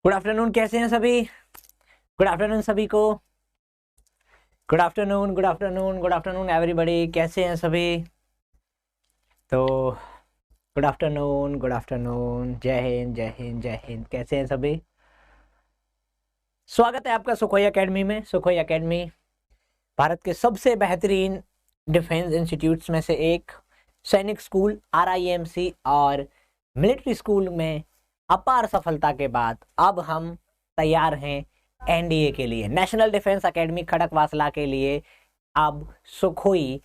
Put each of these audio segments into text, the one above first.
Good afternoon, कैसे हैं सभी? गुड आफ्टरनून सभी को। Good afternoon, good afternoon, good afternoon everybody, कैसे हैं सभी? तो गुड आफ्टरनून, गुड आफ्टरनून, जय हिंद, जय हिंद, जय हिंद। कैसे हैं सभी? स्वागत है आपका सुखोई एकेडमी में। सुखोई एकेडमी भारत के सबसे बेहतरीन डिफेंस इंस्टीट्यूट्स में से एक, सैनिक स्कूल, RIMC और मिलिट्री स्कूल में अपार सफलता के बाद अब हम तैयार हैं NDA के लिए, नेशनल डिफेंस एकेडमी खड़कवासला के लिए। अब सुखोई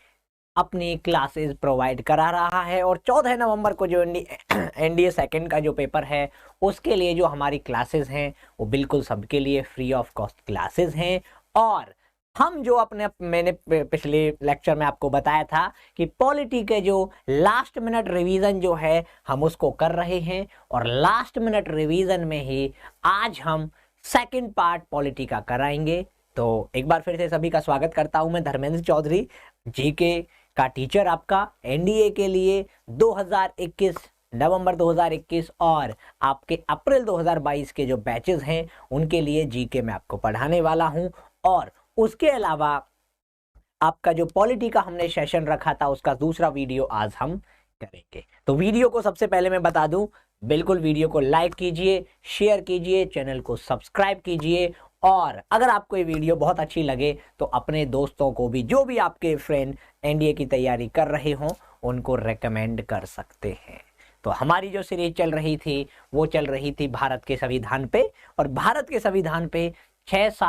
अपनी क्लासेस प्रोवाइड करा रहा है और 14 नवंबर को जो NDA सेकंड का जो पेपर है उसके लिए जो हमारी क्लासेस हैं वो बिल्कुल सबके लिए फ्री ऑफ कॉस्ट क्लासेस हैं। और हम जो मैंने पिछले लेक्चर में आपको बताया था कि पॉलिटी के जो लास्ट मिनट रिवीजन जो है हम उसको कर रहे हैं, और लास्ट मिनट रिवीजन में ही आज हम सेकंड पार्ट पॉलिटी का कराएंगे। तो एक बार फिर से सभी का स्वागत करता हूं मैं, धर्मेंद्र चौधरी, जीके का टीचर आपका NDA के लिए 2021 नवंबर 2021 और आपके अप्रैल 2022 के जो बैचेस हैं उनके लिए जीके में आपको पढ़ाने वाला हूं। और उसके अलावा आपका जो पॉलिटी का हमने सेशन रखा था उसका दूसरा वीडियो आज हम करेंगे। तो वीडियो को सबसे पहले मैं बता दूं, बिल्कुल वीडियो को लाइक कीजिए, शेयर कीजिए, चैनल को सब्सक्राइब कीजिए, और अगर आपको ये वीडियो बहुत अच्छी लगे तो अपने दोस्तों को भी, जो भी आपके फ्रेंड NDA की तैयारी कर रहे हों, उनको रेकमेंड कर सकते हैं। तो हमारी जो सीरीज चल रही थी वो चल रही थी भारत के संविधान पे, और भारत के संविधान पे 6 से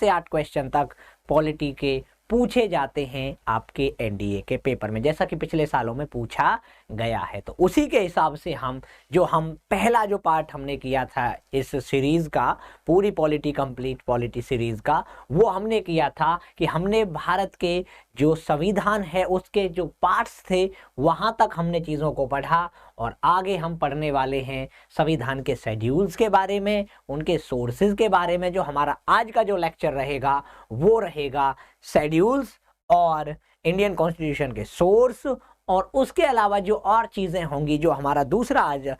8 क्वेश्चन तक पॉलिटी के पूछे जाते हैं आपके NDA के पेपर में, जैसा कि पिछले सालों में पूछा गया है। तो उसी के हिसाब से हम पहला जो पार्ट हमने किया था इस सीरीज का, पूरी पॉलिटी कंप्लीट पॉलिटी सीरीज का, वो हमने किया था कि हमने भारत के जो संविधान है उसके जो पार्ट्स थे वहां तक हमने चीज़ों को पढ़ा, और आगे हम पढ़ने वाले हैं संविधान के शेड्यूल्स के बारे में, उनके सोर्सेज के बारे में। जो हमारा आज का जो लेक्चर रहेगा वो रहेगा शेड्यूल्स और इंडियन कॉन्स्टिट्यूशन के सोर्स, और उसके अलावा जो और चीज़ें होंगी, जो हमारा दूसरा आज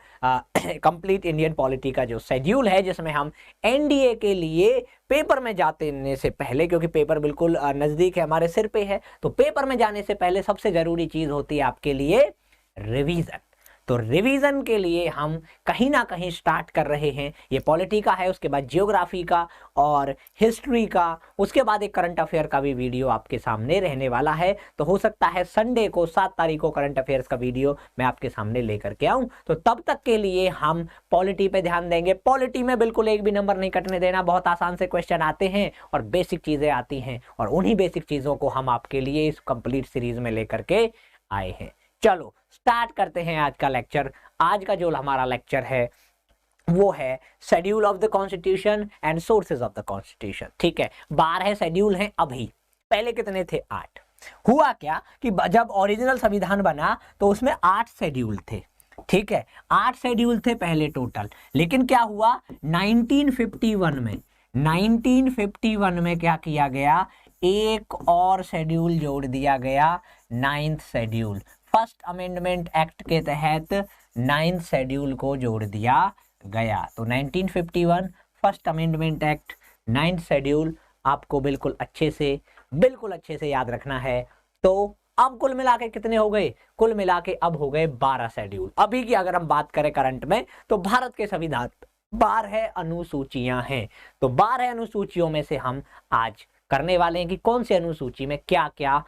कंप्लीट इंडियन पॉलिटी का जो शेड्यूल है, जिसमें हम NDA के लिए पेपर में जाने से पहले, क्योंकि पेपर बिल्कुल नज़दीक है, हमारे सिर पे है, तो पेपर में जाने से पहले सबसे ज़रूरी चीज़ होती है आपके लिए रिवीजन। तो रिवीजन के लिए हम कहीं ना कहीं स्टार्ट कर रहे हैं। ये पॉलिटी का है, उसके बाद जियोग्राफी का और हिस्ट्री का, उसके बाद एक करंट अफेयर का भी वीडियो आपके सामने रहने वाला है। तो हो सकता है संडे को 7 तारीख को करंट अफेयर्स का वीडियो मैं आपके सामने लेकर के आऊं। तो तब तक के लिए हम पॉलिटी पे ध्यान देंगे। पॉलिटी में बिल्कुल एक भी नंबर नहीं कटने देना, बहुत आसान से क्वेश्चन आते हैं और बेसिक चीजें आती हैं, और उन्हीं बेसिक चीजों को हम आपके लिए इस कंप्लीट सीरीज में लेकर के आए हैं। चलो स्टार्ट करते हैं आज का लेक्चर। आज का जो हमारा लेक्चर है वो है schedule of the constitution and sources of the constitution. ठीक है, 12 शेड्यूल हैं अभी, पहले कितने थे? 8। हुआ क्या कि जब ओरिजिनल संविधान बना तो उसमें 8 शेड्यूल थे। ठीक है, 8 शेड्यूल थे पहले टोटल, लेकिन क्या हुआ 1951 में क्या किया गया, एक और शेड्यूल जोड़ दिया गया, 9th schedule. First amendment act के तहत 9th शेड्यूल को जोड़ दिया गया। तो 1951 first amendment act, 9th schedule आपको बिल्कुल अच्छे से याद रखना है। तो अब कुल मिला के कितने हो गए? कुल मिला के अब हो गए 12 शेड्यूल। अभी की अगर हम बात करें करंट में, तो भारत के संविधान 12 अनुसूचियां हैं। तो 12 अनुसूचियों में से हम आज करने वाले हैं कि कौन सी अनुसूची में क्या क्या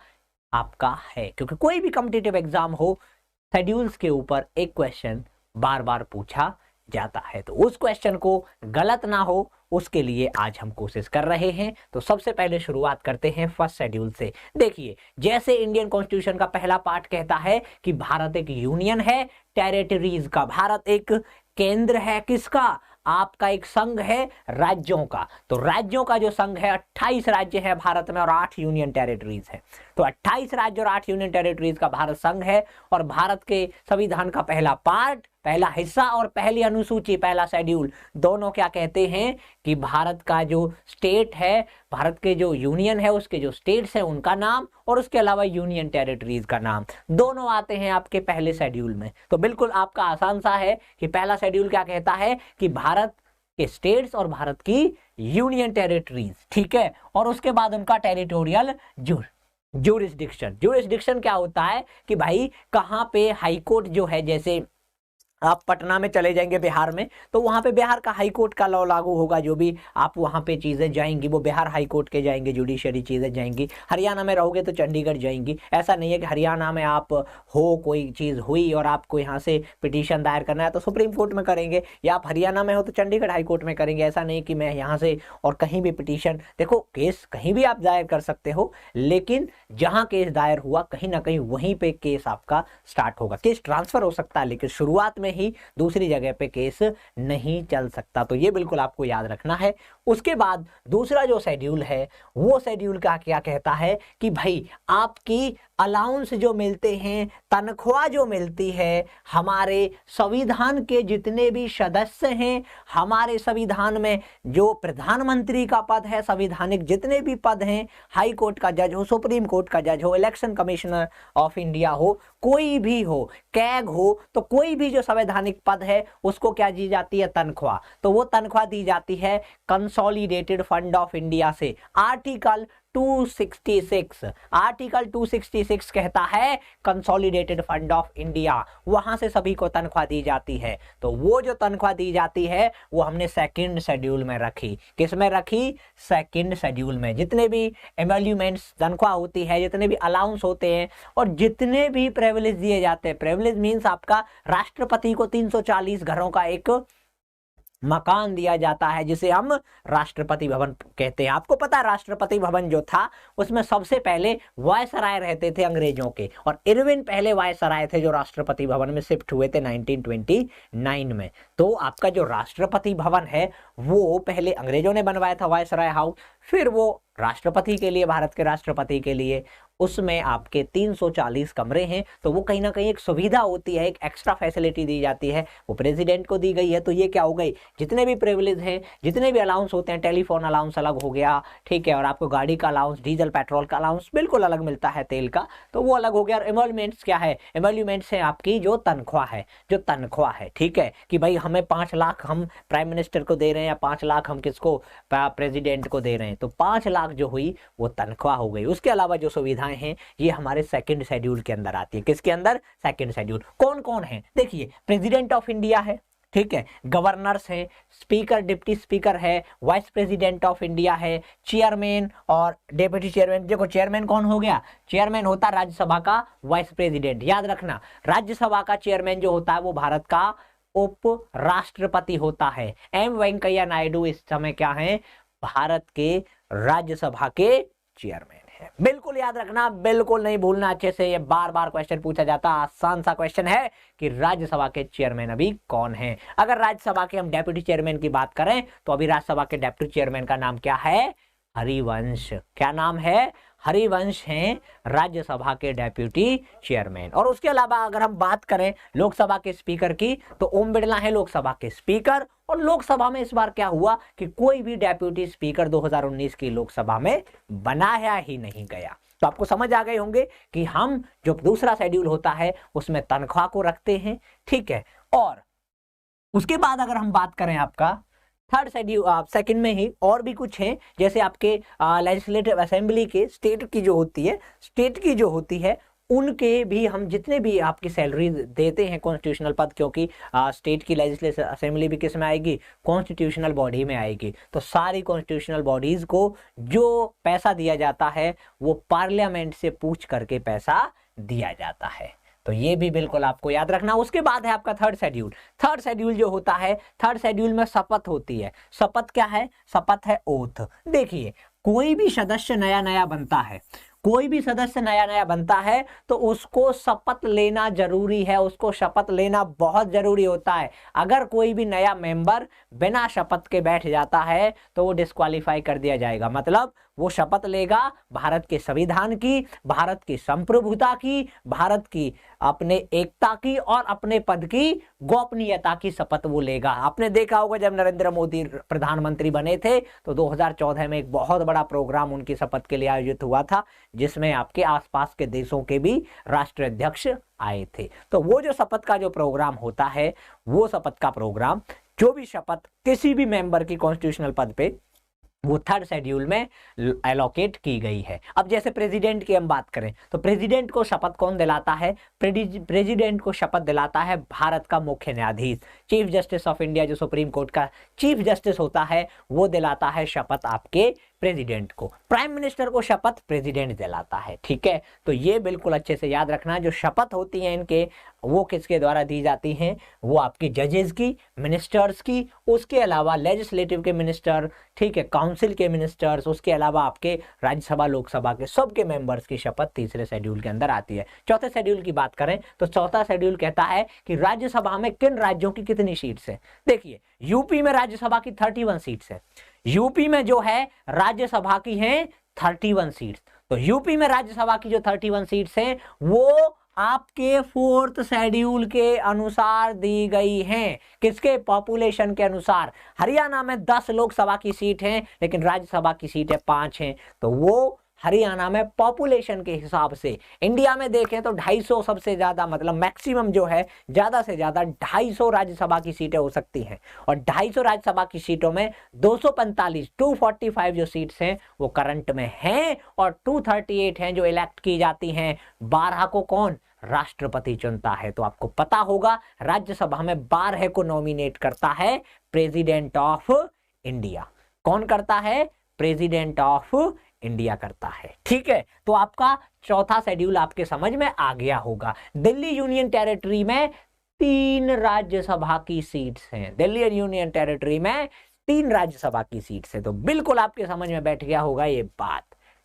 आपका है, क्योंकि कोई भी कॉम्पिटिटिव एग्जाम हो, शेड्यूल्स के ऊपर एक क्वेश्चन बार बार पूछा जाता है, तो उस क्वेश्चन को गलत ना हो उसके लिए आज हम कोशिश कर रहे हैं। तो सबसे पहले शुरुआत करते हैं फर्स्ट शेड्यूल से। देखिए, जैसे इंडियन कॉन्स्टिट्यूशन का पहला पार्ट कहता है कि भारत एक यूनियन है टेरिटरीज का, भारत एक केंद्र है किसका? आपका एक संघ है राज्यों का। तो राज्यों का जो संघ है, 28 राज्य है भारत में और 8 यूनियन टेरिटरीज है। तो 28 राज्य और 8 यूनियन टेरिटरीज का भारत संघ है, और भारत के संविधान का पहला पार्ट पहला हिस्सा और पहली अनुसूची, पहला शेड्यूल दोनों क्या कहते हैं कि भारत का जो स्टेट है, भारत के जो यूनियन है उसके जो स्टेट्स हैं उनका नाम और उसके अलावा यूनियन टेरिटरीज का नाम, दोनों आते हैं आपके पहले शेड्यूल में। तो बिल्कुल आपका आसान सा है कि पहला शेड्यूल क्या कहता है कि भारत के स्टेट्स और भारत की यूनियन टेरिटरीज, ठीक है, और उसके बाद उनका टेरिटोरियल जुरिस्डिक्शन क्या होता है कि भाई कहाँ पे हाई कोर्ट जो है, जैसे आप पटना में चले जाएंगे बिहार में तो वहां पे बिहार का हाई कोर्ट का लॉ लागू होगा, जो भी आप वहां पे चीजें जाएंगी वो बिहार हाई कोर्ट के जाएंगे, जुडिशरी चीजें जाएंगी। हरियाणा में रहोगे तो चंडीगढ़ जाएंगी। ऐसा नहीं है कि हरियाणा में आप हो, कोई चीज हुई और आपको यहाँ से पिटीशन दायर करना है तो सुप्रीम कोर्ट में करेंगे, या आप हरियाणा में हो तो चंडीगढ़ हाई कोर्ट में करेंगे। ऐसा नहीं कि मैं यहाँ से और कहीं भी पिटीशन, देखो केस कहीं भी आप दायर कर सकते हो, लेकिन जहां केस दायर हुआ कहीं ना कहीं वहीं पे केस आपका स्टार्ट होगा। केस ट्रांसफर हो सकता है लेकिन शुरुआत में ही दूसरी जगह पे केस नहीं चल सकता। तो ये बिल्कुल आपको याद रखना है। उसके बाद दूसरा जो शेड्यूल है वो शेड्यूल का क्या कहता है कि भाई आपकी अलाउंस जो मिलते हैं, तनख्वाह जो मिलती है, हमारे संविधान के जितने भी सदस्य हैं, हमारे संविधान में जो प्रधानमंत्री का पद है, संविधानिक जितने भी पद हैं, हाई कोर्ट का जज हो, सुप्रीम कोर्ट का जज हो, इलेक्शन कमिश्नर ऑफ इंडिया हो, कोई भी हो, कैग हो, तो कोई भी जो संवैधानिक पद है उसको क्या दी जाती है? तनख्वाह। तो वो तनख्वाह दी जाती है कंसोलिडेटेड फंड ऑफ इंडिया से। आर्टिकल 266 कहता है कंसोलिडेटेड फंड ऑफ इंडिया, वहां से सभी को तनख्वाह दी जाती है। तो वो जो तनख्वाह दी जाती है वो हमने सेकंड शेड्यूल में रखी। किस में रखी? सेकंड शेड्यूल में। जितने भी एमोल्यूमेंट्स तनख्वाह होती है, जितने भी अलाउंस होते हैं और जितने भी प्रिविलेज दिए जाते हैं, प्रिविलेज मींस आपका राष्ट्रपति को 340 घरों का एक मकान दिया जाता है जिसे हम राष्ट्रपति भवन कहते हैं। आपको पता है राष्ट्रपति भवन जो था उसमें सबसे पहले वायसराय रहते थे अंग्रेजों के, और इरविन पहले वायसराय थे जो राष्ट्रपति भवन में शिफ्ट हुए थे 1929 में। तो आपका जो राष्ट्रपति भवन है वो पहले अंग्रेजों ने बनवाया था, वायसराय हाउस, फिर वो राष्ट्रपति के लिए, भारत के राष्ट्रपति के लिए, उसमें आपके 340 कमरे हैं। तो वो कहीं ना कहीं एक सुविधा होती है, एक एक्स्ट्रा फैसिलिटी दी जाती है, वो प्रेसिडेंट को दी गई है। तो ये क्या हो गई, जितने भी प्रिविलेज हैं, जितने भी अलाउंस होते हैं, टेलीफोन अलाउंस अलग हो गया, ठीक है, और आपको गाड़ी का अलाउंस, डीजल पेट्रोल का अलाउंस बिल्कुल अलग मिलता है, तेल का, तो वो अलग हो गया। और एमोल्यूमेंट्स क्या है? एमोल्यूमेंट्स है आपकी जो तनख्वाह है, ठीक है, कि भाई हमें 5 लाख हम प्राइम मिनिस्टर को दे रहे हैं या 5 लाख हम किसको, प्रेसिडेंट को दे रहे हैं, तो 5 लाख जो हुई वो तनख्वाह हो गई। उसके अलावा जो सुविधाएं हैं ये हमारे सेकंड शेड्यूल के अंदर आती है। किसके अंदर? Second schedule. कौन कौन है? देखिए, प्रेसिडेंट ऑफ इंडिया है, ठीक है, गवर्नर्स है, स्पीकर, डिप्टी स्पीकर है, वाइस प्रेसिडेंट ऑफ इंडिया है, चेयरमैन और डेप्यूटी चेयरमैन। देखो चेयरमैन कौन हो गया? चेयरमैन होता है राज्यसभा का वाइस प्रेसिडेंट। याद रखना, राज्यसभा का चेयरमैन जो होता है वो भारत का उप राष्ट्रपति होता है। एम वेंकैया नायडू इस समय क्या है? भारत के राज्यसभा के चेयरमैन है। बिल्कुल याद रखना, बिल्कुल नहीं भूलना अच्छे से, ये बार बार क्वेश्चन पूछा जाता, आसान सा क्वेश्चन है कि राज्यसभा के चेयरमैन अभी कौन है। अगर राज्यसभा के हम डेप्यूटी चेयरमैन की बात करें तो अभी राज्यसभा के डेप्यूटी चेयरमैन का नाम क्या है? हरिवंश। क्या नाम है? हरिवंश हैं राज्यसभा के डेप्यूटी चेयरमैन। और उसके अलावा अगर हम बात करें लोकसभा के स्पीकर की तो ओम बिरला है लोकसभा के स्पीकर। और लोकसभा में इस बार क्या हुआ कि कोई भी डेप्यूटी स्पीकर 2019 की लोकसभा में बनाया ही नहीं गया। तो आपको समझ आ गए होंगे कि हम जो दूसरा शेड्यूल होता है उसमें तनख्वाह को रखते हैं, ठीक है। और उसके बाद अगर हम बात करें आपका थर्ड शेड्यूल, सेकंड में ही और भी कुछ है, जैसे आपके लेजिस्लेटिव असेंबली के स्टेट की जो होती है उनके भी हम जितने भी आपकी सैलरी देते हैं कॉन्स्टिट्यूशनल पद, क्योंकि स्टेट की लेजिस्लेटिव असेंबली भी किस में आएगी? कॉन्स्टिट्यूशनल बॉडी में आएगी। तो सारी कॉन्स्टिट्यूशनल बॉडीज को जो पैसा दिया जाता है वो पार्लियामेंट से पूछ करके पैसा दिया जाता है। तो ये भी बिल्कुल आपको याद रखना। उसके बाद है आपका थर्ड शेड्यूल जो होता है, थर्ड शेड्यूल में शपथ होती है। शपथ क्या है? शपथ है ओथ। देखिए, कोई भी सदस्य नया नया बनता है तो उसको शपथ लेना जरूरी है, उसको शपथ लेना बहुत जरूरी होता है। अगर कोई भी नया मेंबर बिना शपथ के बैठ जाता है तो वो डिस्क्वालीफाई कर दिया जाएगा। मतलब वो शपथ लेगा भारत के संविधान की, भारत की संप्रभुता की, भारत की अपने एकता की और अपने पद की गोपनीयता की शपथ वो लेगा। आपने देखा होगा जब नरेंद्र मोदी प्रधानमंत्री बने थे तो 2014 में एक बहुत बड़ा प्रोग्राम उनकी शपथ के लिए आयोजित हुआ था, जिसमें आपके आसपास के देशों के भी राष्ट्राध्यक्ष आए थे। तो वो जो शपथ का जो प्रोग्राम होता है, वो शपथ का प्रोग्राम, जो भी शपथ किसी भी मेंबर की कॉन्स्टिट्यूशनल पद पे, वो थर्ड शेड्यूल में एलोकेट की गई है। अब जैसे प्रेसिडेंट की हम बात करें तो प्रेसिडेंट को शपथ कौन दिलाता है? प्रेसिडेंट को शपथ दिलाता है भारत का मुख्य न्यायाधीश, चीफ जस्टिस ऑफ इंडिया, जो सुप्रीम कोर्ट का चीफ जस्टिस होता है, वो दिलाता है शपथ आपके प्रेसिडेंट को। प्राइम मिनिस्टर को शपथ प्रेसिडेंट दिलाता है। ठीक है, तो ये बिल्कुल अच्छे से याद रखना, जो शपथ होती है इनके, वो किसके द्वारा दी जाती हैं? वो आपके जजेस की, मिनिस्टर्स की, उसके अलावा लेजिस्लेटिव के मिनिस्टर, ठीक है, काउंसिल के मिनिस्टर्स, उसके अलावा आपके राज्यसभा लोकसभा के सबके मेंबर्स की शपथ तीसरे शेड्यूल के अंदर आती है। चौथे शेड्यूल की बात करें तो चौथा शेड्यूल कहता है कि राज्यसभा में किन राज्यों की कितनी सीट्स है। देखिए, यूपी में राज्यसभा की 31 सीट्स है। यूपी में जो है राज्यसभा की हैं 31 सीट्स। तो यूपी में राज्यसभा की जो 31 सीट्स हैं वो आपके फोर्थ शेड्यूल के अनुसार दी गई हैं। किसके? पॉपुलेशन के अनुसार। हरियाणा में 10 लोकसभा की सीट हैं, लेकिन राज्यसभा की सीटें 5 हैं। तो वो हरियाणा में पॉपुलेशन के हिसाब से, इंडिया में देखें तो 250 सबसे ज्यादा, मतलब मैक्सिमम जो है, ज्यादा से ज्यादा 250 राज्यसभा की सीटें हो सकती हैं। और 250 राज्यसभा की सीटों में 245 जो सीट्स हैं वो करंट में हैं, और 238 हैं जो इलेक्ट की जाती हैं। 12 को कौन? राष्ट्रपति चुनता है। तो आपको पता होगा राज्यसभा में 12 को नॉमिनेट करता है प्रेसिडेंट ऑफ इंडिया। कौन करता है? प्रेसिडेंट ऑफ इंडिया करता है। ठीक है, तो आपका चौथा शेड्यूल आपके समझ में आ गया होगा। दिल्ली यूनियन टेरिटरी में 3 राज्यसभा की सीट्स हैं। दिल्ली यूनियन टेरिटरी में 3 राज्यसभा की सीट्स हैं। तो बिल्कुल आपके समझ में बैठ गया होगा ये बात।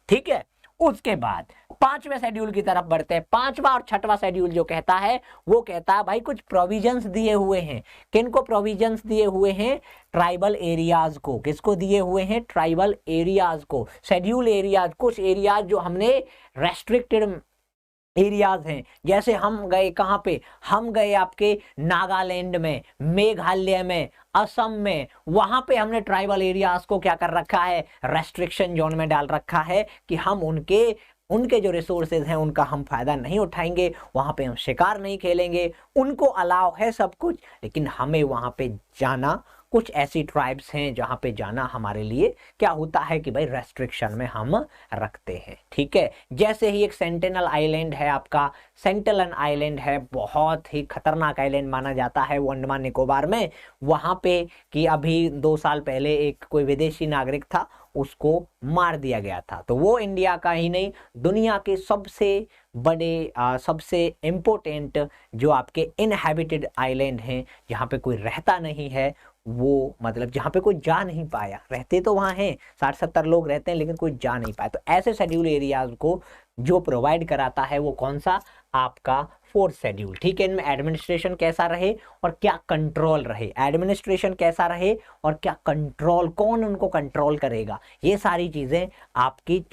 ठीक है, उसके बाद 5वें शेड्यूल की तरफ बढ़ते हैं। 5वां और 6वां शेड्यूल जो कहता है, वो कहता है भाई कुछ प्रोविजंस दिए हुए हैं। किनको प्रोविजंस दिए हुए हैं? ट्राइबल एरियाज को। किसको दिए हुए हैं? ट्राइबल एरियाज को। शेड्यूल एरियाज, कुछ एरियाज जो हमने रेस्ट्रिक्टेड एरियाज हैं, जैसे हम गए कहां पे? हम गए आपके नागालैंड में, मेघालय में, असम में, वहां पे हमने ट्राइबल एरियाज को क्या कर रखा है? रेस्ट्रिक्शन जोन में डाल रखा है कि हम उनके जो रिसोर्सेज हैं उनका हम फायदा नहीं उठाएंगे, वहां पे हम शिकार नहीं खेलेंगे। उनको अलाउ है सब कुछ, लेकिन हमें वहां पे जाना, कुछ ऐसी ट्राइब्स हैं जहां पे जाना हमारे लिए क्या होता है कि भाई रेस्ट्रिक्शन में हम रखते हैं। ठीक है, जैसे ही एक सेंटिनल आइलैंड है आपका, सेंटिनल आइलैंड है, बहुत ही खतरनाक आइलैंड माना जाता है वो अंडमान निकोबार में। वहां पे कि अभी 2 साल पहले एक कोई विदेशी नागरिक था, उसको मार दिया गया था। तो वो इंडिया का ही नहीं, दुनिया के सबसे बड़े सबसे इम्पोर्टेंट जो आपके इनहैबिटेड आइलैंड हैं, जहाँ पे कोई रहता नहीं है, वो मतलब जहाँ पे कोई जा नहीं पाया। रहते तो वहाँ हैं, 60-70 लोग रहते हैं, लेकिन कोई जा नहीं पाया। तो ऐसे शेड्यूल एरियाज को जो प्रोवाइड कराता है वो कौन सा? आपका 4th शेड्यूल। ठीक है, इनमें एडमिनिस्ट्रेशन कैसा रहे और क्या कंट्रोल रहे, एडमिनिस्ट्रेशन कैसा रहे और क्या कंट्रोल, कौन उनको कंट्रोल करेगा, ये सारी चीजें आपकी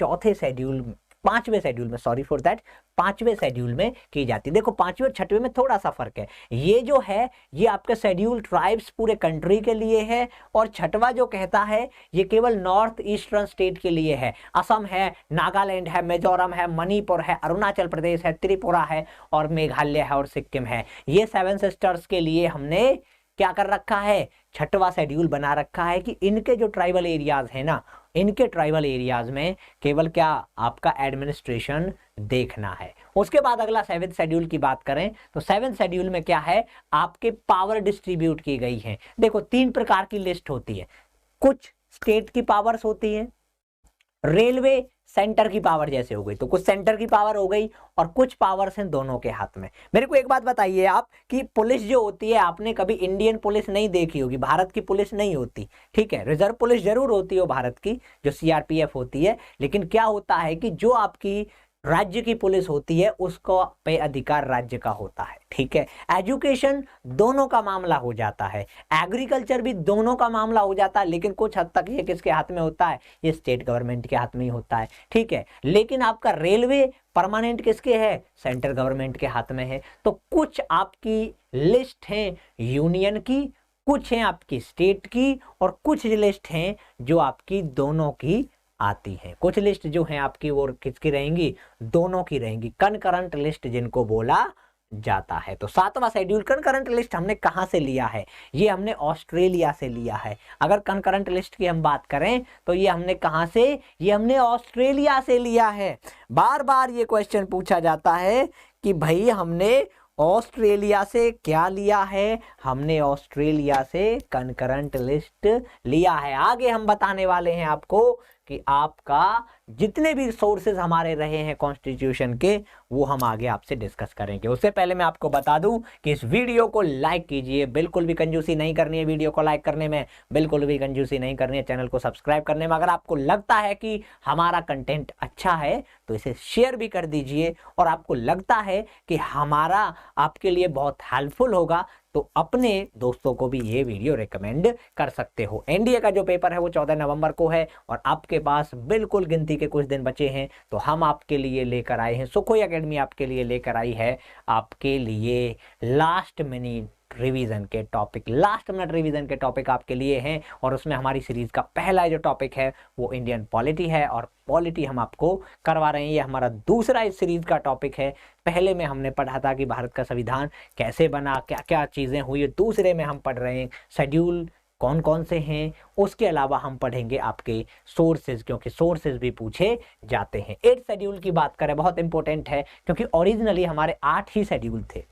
5वें शेड्यूल में, सॉरी फॉर दैट, 5वें शेड्यूल में की जाती है। देखो 5वें और 6वें में थोड़ा सा फर्क है। ये जो है ये आपका शेड्यूल ट्राइब्स पूरे कंट्री के लिए है, और 6वां जो कहता है ये केवल नॉर्थ ईस्टर्न स्टेट के लिए है। असम है, नागालैंड है, मिजोरम है, मणिपुर है, अरुणाचल प्रदेश है, त्रिपुरा है, और मेघालय है, और सिक्किम है। ये 7 सिस्टर्स के लिए हमने क्या कर रखा है? 6वां शेड्यूल बना रखा है कि इनके जो ट्राइबल एरियाज है ना, इनके ट्राइबल एरियाज में केवल क्या आपका एडमिनिस्ट्रेशन देखना है। उसके बाद अगला 7th शेड्यूल की बात करें तो 7th शेड्यूल में क्या है? आपके पावर डिस्ट्रीब्यूट की गई है। देखो 3 प्रकार की लिस्ट होती है। कुछ स्टेट की पावर्स होती है, रेलवे सेंटर की पावर जैसे हो गई, तो कुछ सेंटर की पावर हो गई, और कुछ पावर्स हैं दोनों के हाथ में। मेरे को एक बात बताइए आप कि पुलिस जो होती है, आपने कभी इंडियन पुलिस नहीं देखी होगी, भारत की पुलिस नहीं होती। ठीक है, रिजर्व पुलिस जरूर होती है भारत की, जो CRPF होती है, लेकिन क्या होता है कि जो आपकी राज्य की पुलिस होती है उसको पे अधिकार राज्य का होता है, ठीक है। एजुकेशन दोनों का मामला हो जाता है, एग्रीकल्चर भी दोनों का मामला हो जाता है, लेकिन कुछ हद तक ये किसके हाथ में होता है, ये स्टेट गवर्नमेंट के हाथ में ही होता है, ठीक है। लेकिन आपका रेलवे परमानेंट किसके है, सेंट्रल गवर्नमेंट के हाथ में है। तो कुछ आपकी लिस्ट है यूनियन की, कुछ है आपकी स्टेट की, और कुछ लिस्ट हैं जो आपकी दोनों की आती हैं। कुछ लिस्ट जो है आपकी वो किसकी रहेंगी, दोनों की रहेंगी, कनकरेंट लिस्ट जिनको बोला जाता है। तो 7वां शेड्यूल कनकरेंट लिस्ट हमने कहां से लिया है, ये हमने ऑस्ट्रेलिया से लिया है। अगर कनकरेंट लिस्ट की हम बात करें तो ये हमने कहां से, ये हमने ऑस्ट्रेलिया से लिया है। बार बार ये क्वेश्चन पूछा जाता है कि भाई हमने ऑस्ट्रेलिया से क्या लिया है, हमने ऑस्ट्रेलिया से कनकरेंट लिस्ट लिया है। आगे हम बताने वाले हैं आपको कि आपका जितने भी सोर्सेज हमारे रहे हैं कॉन्स्टिट्यूशन के, वो हम आगे आपसे डिस्कस करेंगे। उससे पहले मैं आपको बता दूं कि इस वीडियो को लाइक कीजिए, बिल्कुल भी कंजूसी नहीं करनी है वीडियो को लाइक करने में, बिल्कुल भी कंजूसी नहीं करनी है चैनल को सब्सक्राइब करने में। अगर आपको लगता है कि हमारा कंटेंट अच्छा है तो इसे शेयर भी कर दीजिए, और आपको लगता है कि हमारा आपके लिए बहुत हेल्पफुल होगा तो अपने दोस्तों को भी ये वीडियो रेकमेंड कर सकते हो। एनडीए का जो पेपर है वो 14 नवंबर को है, और आपके पास बिल्कुल गिनती के कुछ दिन बचे हैं। तो हम आपके लिए लेकर आए हैं, सुखोई एकेडमी आपके लिए लेकर आई है आपके लिए लास्ट मिनट रिवीजन के टॉपिक, लास्ट मिनट रिवीजन के टॉपिक आपके लिए हैं। और उसमें हमारी सीरीज का पहला जो टॉपिक है वो इंडियन पॉलिटी है, और पॉलिटी हम आपको करवा रहे हैं। ये हमारा दूसरा इस सीरीज का टॉपिक है। पहले में हमने पढ़ा था कि भारत का संविधान कैसे बना, क्या क्या चीजें हुई। दूसरे में हम पढ़ रहे हैं शेड्यूल कौन कौन से हैं। उसके अलावा हम पढ़ेंगे आपके सोर्सेज, क्योंकि सोर्सेज भी पूछे जाते हैं। 8 शेड्यूल की बात करें, बहुत इंपॉर्टेंट है, क्योंकि ओरिजिनली हमारे 8 ही शेड्यूल थे।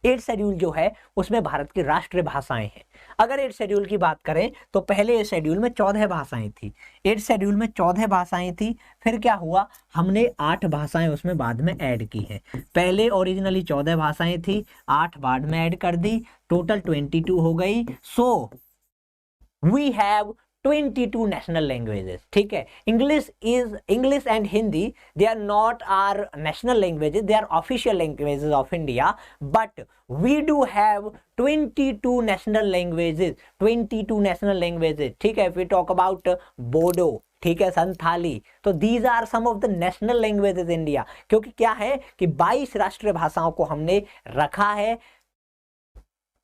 8 शेड्यूल जो है उसमें भारत की राष्ट्रीय भाषाएं हैं। अगर 8 शेड्यूल की बात करें तो पहले इस शेड्यूल में 14 भाषाएं थी। 8 शेड्यूल में 14 भाषाएं थी, फिर क्या हुआ, हमने 8 भाषाएं उसमें बाद में ऐड की हैं। पहले ओरिजिनली 14 भाषाएं थी, 8 बाद में ऐड कर दी, टोटल 22 हो गई। So we have 22 national languages, ठीक है। English and Hindi, they are not are national languages, they are official languages of India, but we do have 22 national languages, 22 national languages, ठीक है। If we talk about Bodo, ठीक है, संथाली, तो these are some of the national languages India. क्योंकि क्या है कि 22 राष्ट्रीय भाषाओं को हमने रखा है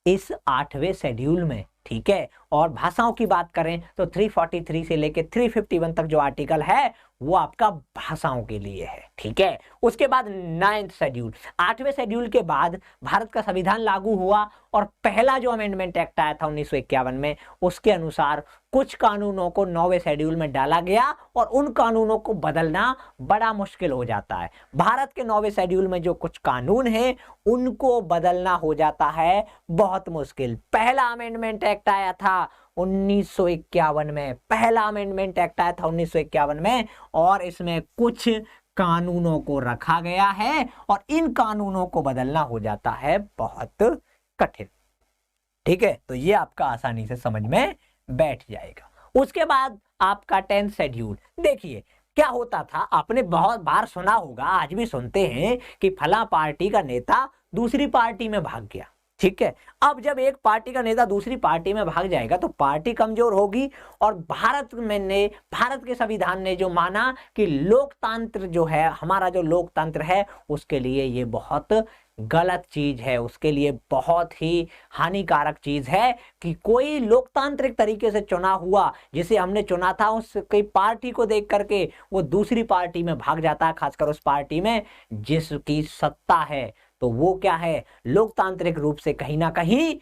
इस 8वें शेड्यूल में, ठीक है। और भाषाओं की बात करें तो 343 से लेके 351 तक जो आर्टिकल है वो आपका भाषाओं के लिए है, ठीक है। उसके बाद 9th शेड्यूल, 8वें शेड्यूल के बाद भारत का संविधान लागू हुआ, और पहला जो अमेंडमेंट एक्ट आया था 1951 में, उसके अनुसार कुछ कानूनों को 9वें शेड्यूल में डाला गया, और उन कानूनों को बदलना बड़ा मुश्किल हो जाता है। भारत के 9वें शेड्यूल में जो कुछ कानून हैं उनको बदलना हो जाता है बहुत मुश्किल। पहला अमेंडमेंट एक्ट आया था 1951 में, पहला अमेंडमेंट एक्ट आया था 1951 में, और इसमें कुछ कानूनों को रखा गया है, और इन कानूनों को बदलना हो जाता है बहुत कठिन, ठीक है। तो ये आपका आसानी से समझ में बैठ जाएगा। उसके बाद आपका 10th शेड्यूल, देखिए क्या होता था, आपने बहुत बार सुना होगा, आज भी सुनते हैं कि फला पार्टी का नेता दूसरी पार्टी में भाग गया, ठीक है। अब जब एक पार्टी का नेता दूसरी पार्टी में भाग जाएगा तो पार्टी कमजोर होगी, और भारत के संविधान ने जो माना कि लोकतंत्र जो है, हमारा जो लोकतंत्र है, उसके लिए ये बहुत गलत चीज है, उसके लिए बहुत ही हानिकारक चीज है कि कोई लोकतांत्रिक तरीके से चुना हुआ, जिसे हमने चुना था, उस कोई पार्टी को देख करके वो दूसरी पार्टी में भाग जाता है, खासकर उस पार्टी में जिसकी सत्ता है, तो वो क्या है, लोकतांत्रिक रूप से कहीं ना कहीं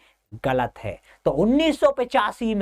गलत है। तो 1985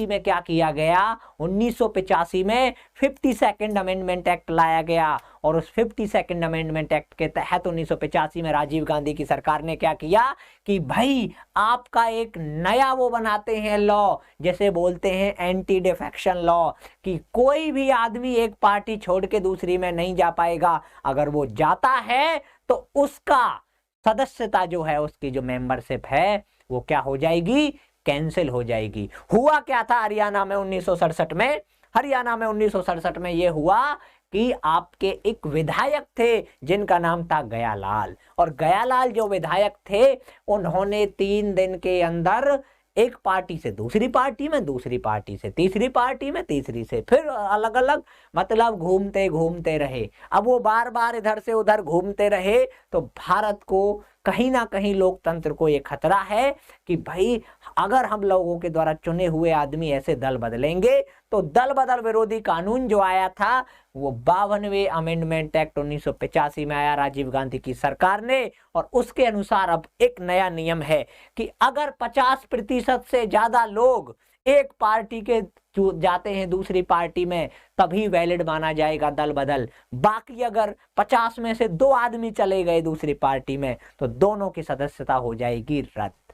में क्या किया गया, 1985 में 52nd अमेंडमेंट एक्ट लाया गया, और उस 52nd अमेंडमेंट एक्ट के तहत 1985 में राजीव गांधी की सरकार ने क्या किया कि भाई आपका एक नया वो बनाते हैं लॉ, जैसे बोलते हैं एंटी डिफेक्शन लॉ, कि कोई भी आदमी एक पार्टी छोड़ के दूसरी में नहीं जा पाएगा। अगर वो जाता है तो उसका सदस्यता जो है, उसकी जो मेंबरशिप है, वो क्या हो जाएगी, कैंसिल हो जाएगी। हुआ क्या था हरियाणा में 1967 में, हरियाणा में 1967 में ये हुआ कि आपके एक विधायक थे जिनका नाम था गयालाल, और गयालाल जो विधायक थे उन्होंने 3 दिन के अंदर एक पार्टी से दूसरी पार्टी में, दूसरी पार्टी से तीसरी पार्टी में, तीसरी से फिर अलग अलग, मतलब घूमते घूमते रहे। अब वो बार बार इधर से उधर घूमते रहे, तो भारत को कहीं ना कहीं लोकतंत्र को ये खतरा है कि भाई अगर हम लोगों के द्वारा चुने हुए आदमी ऐसे दल बदलेंगे तो दल बदल विरोधी कानून जो आया था वो 52वें अमेंडमेंट एक्ट 1985 में आया राजीव गांधी की सरकार ने, और उसके अनुसार अब एक नया नियम है कि अगर 50% से ज्यादा लोग एक पार्टी के जाते हैं दूसरी पार्टी में तभी वैलिड माना जाएगा दल बदल। बाकी अगर 50 में से 2 आदमी चले गए दूसरी पार्टी में तो दोनों की सदस्यता हो जाएगी रद्द।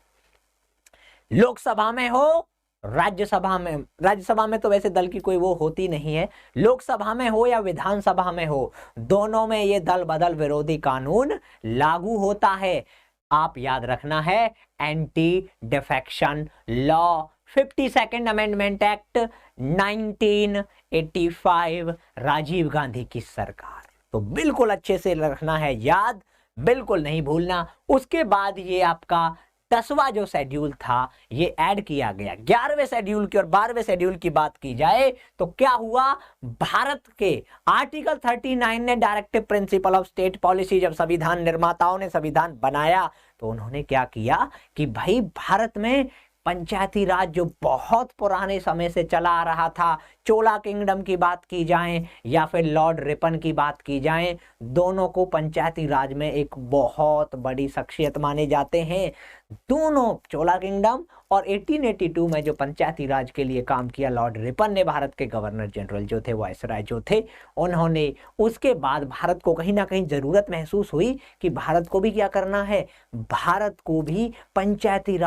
लोकसभा में हो, राज्यसभा में तो वैसे दल की कोई वो होती नहीं है, लोकसभा में हो या विधानसभा में हो, दोनों में ये दल बदल विरोधी कानून लागू होता है। आप याद रखना है anti defection law, 52nd amendment act 1985, Rajiv Gandhi की सरकार। तो बिल्कुल अच्छे से रखना है याद, बिल्कुल नहीं भूलना। उसके बाद ये आपका 10वां जो शेड्यूल था ये ऐड किया गया। 11वें शेड्यूल की और 12वें शेड्यूल की बात की जाए तो क्या हुआ, भारत के आर्टिकल 39 ने directive principle of state policy, जब संविधान निर्माताओं ने संविधान बनाया तो उन्होंने क्या किया कि भाई भारत में पंचायती राज जो बहुत पुराने समय से चला आ रहा था, चोला किंगडम की बात की जाए या फिर लॉर्ड रिपन की बात की जाए, दोनों को पंचायती राज में एक बहुत बड़ी शख्सियत माने जाते हैं। दोनों चोला किंगडम और 1882 में जो पंचायती राज के लिए काम किया लॉर्ड रिपन ने, भारत के गवर्नर जनरल जो थे, वायसराय जो थे, उन्होंने उसके बाद भारत को कहीं ना कहीं जरूरत महसूस हुई कि भारत को भी क्या करना है, भारत को भी पंचायती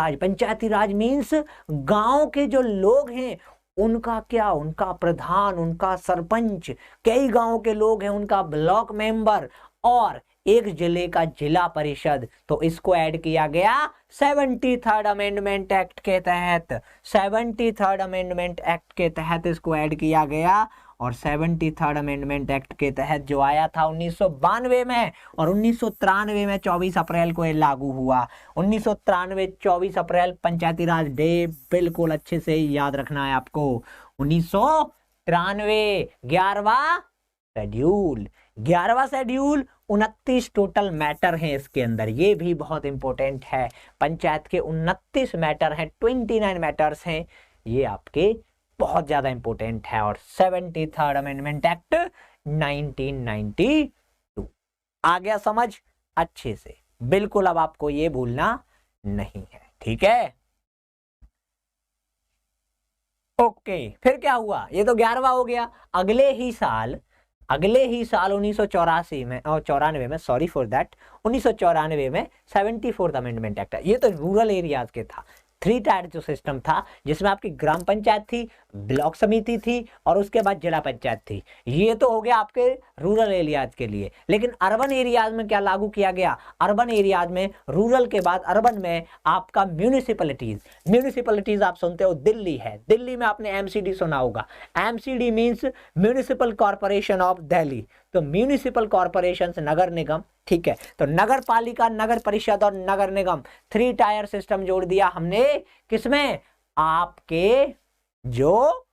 राज मीन्स गांव के जो लोग हैं उनका क्या, उनका प्रधान, उनका सरपंच, कई गांव के लोग हैं उनका ब्लॉक मेंबर और एक जिले का जिला परिषद। तो इसको ऐड किया गया 73rd अमेंडमेंट एक्ट के तहत, 73rd अमेंडमेंट एक्ट के तहत इसको ऐड किया गया। और 73rd अमेंडमेंट एक्ट के तहत जो आया था 1992 में, और 1993 में 24 अप्रैल को ये लागू हुआ। 1993 24 अप्रैल पंचायती राज डे, बिल्कुल अच्छे से याद रखना है आपको। 1993 11वां शेड्यूल, 11वां शेड्यूल 29 टोटल मैटर हैं इसके अंदर, ये भी बहुत इंपॉर्टेंट है। पंचायत के 29 मैटर हैं, 29 मैटर्स हैं, ये आपके बहुत ज्यादा इंपॉर्टेंट है। और 73rd अमेंडमेंट एक्ट 1992 आ गया समझ अच्छे से, बिल्कुल अब आपको ये भूलना नहीं है, ठीक है। ओके, फिर क्या हुआ, ये तो 11वां हो गया। अगले ही साल 1984 में और 94 में, सॉरी फॉर दैट, 1994 में 74th अमेंडमेंट एक्ट, ये तो रूरल एरियाज के था। 3 टायर जो सिस्टम था जिसमें आपकी ग्राम पंचायत थी, ब्लॉक समिति थी और उसके बाद जिला पंचायत थी। ये तो हो गया आपके रूरल एरियाज के लिए। लेकिन अर्बन एरियाज में क्या लागू किया गया, अर्बन एरियाज में, रूरल के बाद अर्बन में आपका म्यूनिसिपलिटीज आप सुनते हो, दिल्ली है, दिल्ली में आपने एमसीडी सुना होगा। MCD means municipal corporation of Delhi. तो म्यूनिसिपल कॉर्पोरेशन नगर निगम, ठीक है। तो नगर पालिका, नगर परिषद और नगर निगम, 3 टायर सिस्टम जोड़ दिया हमने किसमें, आपके जो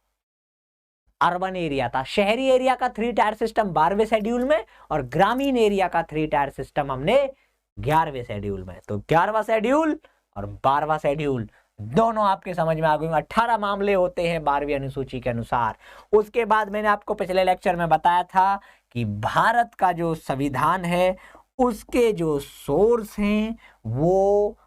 अर्बन एरिया था। शहरी एरिया का 3 टायर सिस्टम 12वें शेड्यूल में और ग्रामीण एरिया का 3 टायर सिस्टम हमने 11वें शेड्यूल में। तो 11वां शेड्यूल और 12वां शेड्यूल दोनों आपके समझ में आ गए। 18 मामले होते हैं 12वीं अनुसूची के अनुसार। उसके बाद मैंने आपको पिछले लेक्चर में बताया था कि भारत का जो संविधान है उसके जो सोर्स हैं वो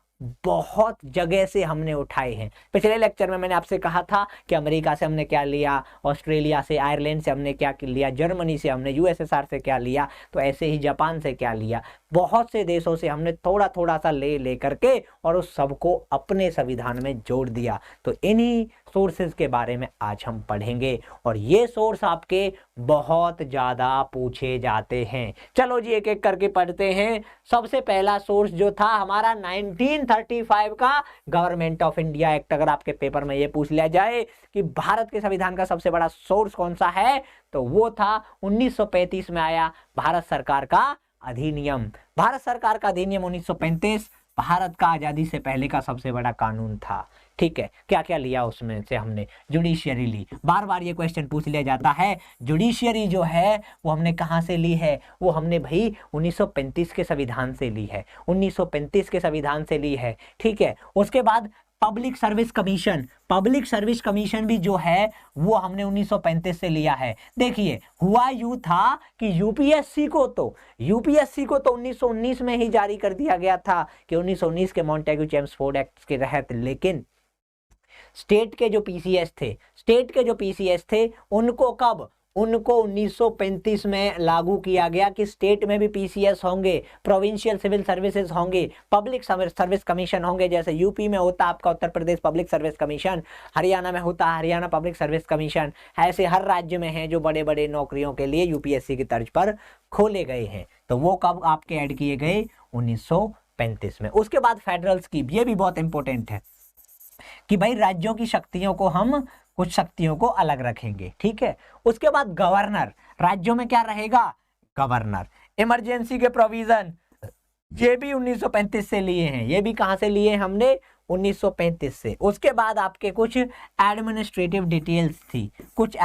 बहुत जगह से हमने उठाए हैं। पिछले लेक्चर में मैंने आपसे कहा था कि अमेरिका से हमने क्या लिया, ऑस्ट्रेलिया से, आयरलैंड से हमने क्या लिया, जर्मनी से हमने, यूएसएसआर से क्या लिया, तो ऐसे ही जापान से क्या लिया, बहुत से देशों से हमने थोड़ा थोड़ा सा ले करके और उस सबको अपने संविधान में जोड़ दिया। तो इन्हीं सोर्सेज के बारे में आज हम पढ़ेंगे और ये सोर्स आपके बहुत ज्यादा पूछे जाते हैं। चलो जी एक एक करके पढ़ते हैं। सबसे पहला सोर्स जो था हमारा 19th 1935 का गवर्नमेंट ऑफ इंडिया एक्ट। अगर आपके पेपर में ये पूछ लिया जाए कि भारत के संविधान का सबसे बड़ा सोर्स कौन सा है, तो वो था 1935 में आया भारत सरकार का अधिनियम। भारत सरकार का अधिनियम 1935 भारत का आजादी से पहले का सबसे बड़ा कानून था। ठीक है, क्या क्या लिया उसमें से हमने? जुडिशियरी ली। बार बार ये क्वेश्चन पूछ लिया जाता है, जुडिशियरी जो है वो हमने कहाँ से ली है? वो हमने भाई 1935 के संविधान से ली है, 1935 के संविधान से ली है। ठीक है, उसके बाद public service commission, public service commission भी जो है वो हमने 1935 से लिया है। देखिए हुआ यूं था कि यूपीएससी को तो 1919 में ही जारी कर दिया गया था कि 1919 के मॉन्टेग्यू चेम्सफोर्ड एक्ट के तहत, लेकिन स्टेट के जो पीसीएस थे उनको कब? उनको 1935 में लागू किया गया कि स्टेट में भी पीसीएस होंगे, प्रोविंशियल सिविल सर्विसेज होंगे, पब्लिक सर्विस कमीशन होंगे। जैसे यूपी में होता आपका Uttar Pradesh public service commission, Haryana में होता हरियाणा पब्लिक सर्विस कमीशन, ऐसे हर राज्य में है जो बड़े बड़े नौकरियों के लिए यूपीएससी की तर्ज पर खोले गए हैं। तो वो कब आपके ऐड किए गए? 1935 में। उसके बाद फेडरल स्कीम, ये भी बहुत इंपॉर्टेंट है कि भाई राज्यों की शक्तियों को हम कुछ शक्तियों को अलग रखेंगे। ठीक है, उसके बाद गवर्नर, राज्यों में क्या रहेगा? गवर्नर। इमरजेंसी के प्रोविजन, ये भी 1935 से लिए हैं। ये भी कहां से लिए? हमने 1935 से। उसके बाद आपके कुछ एडमिनिस्ट्रेटिव डिटेल्स थी, कुछ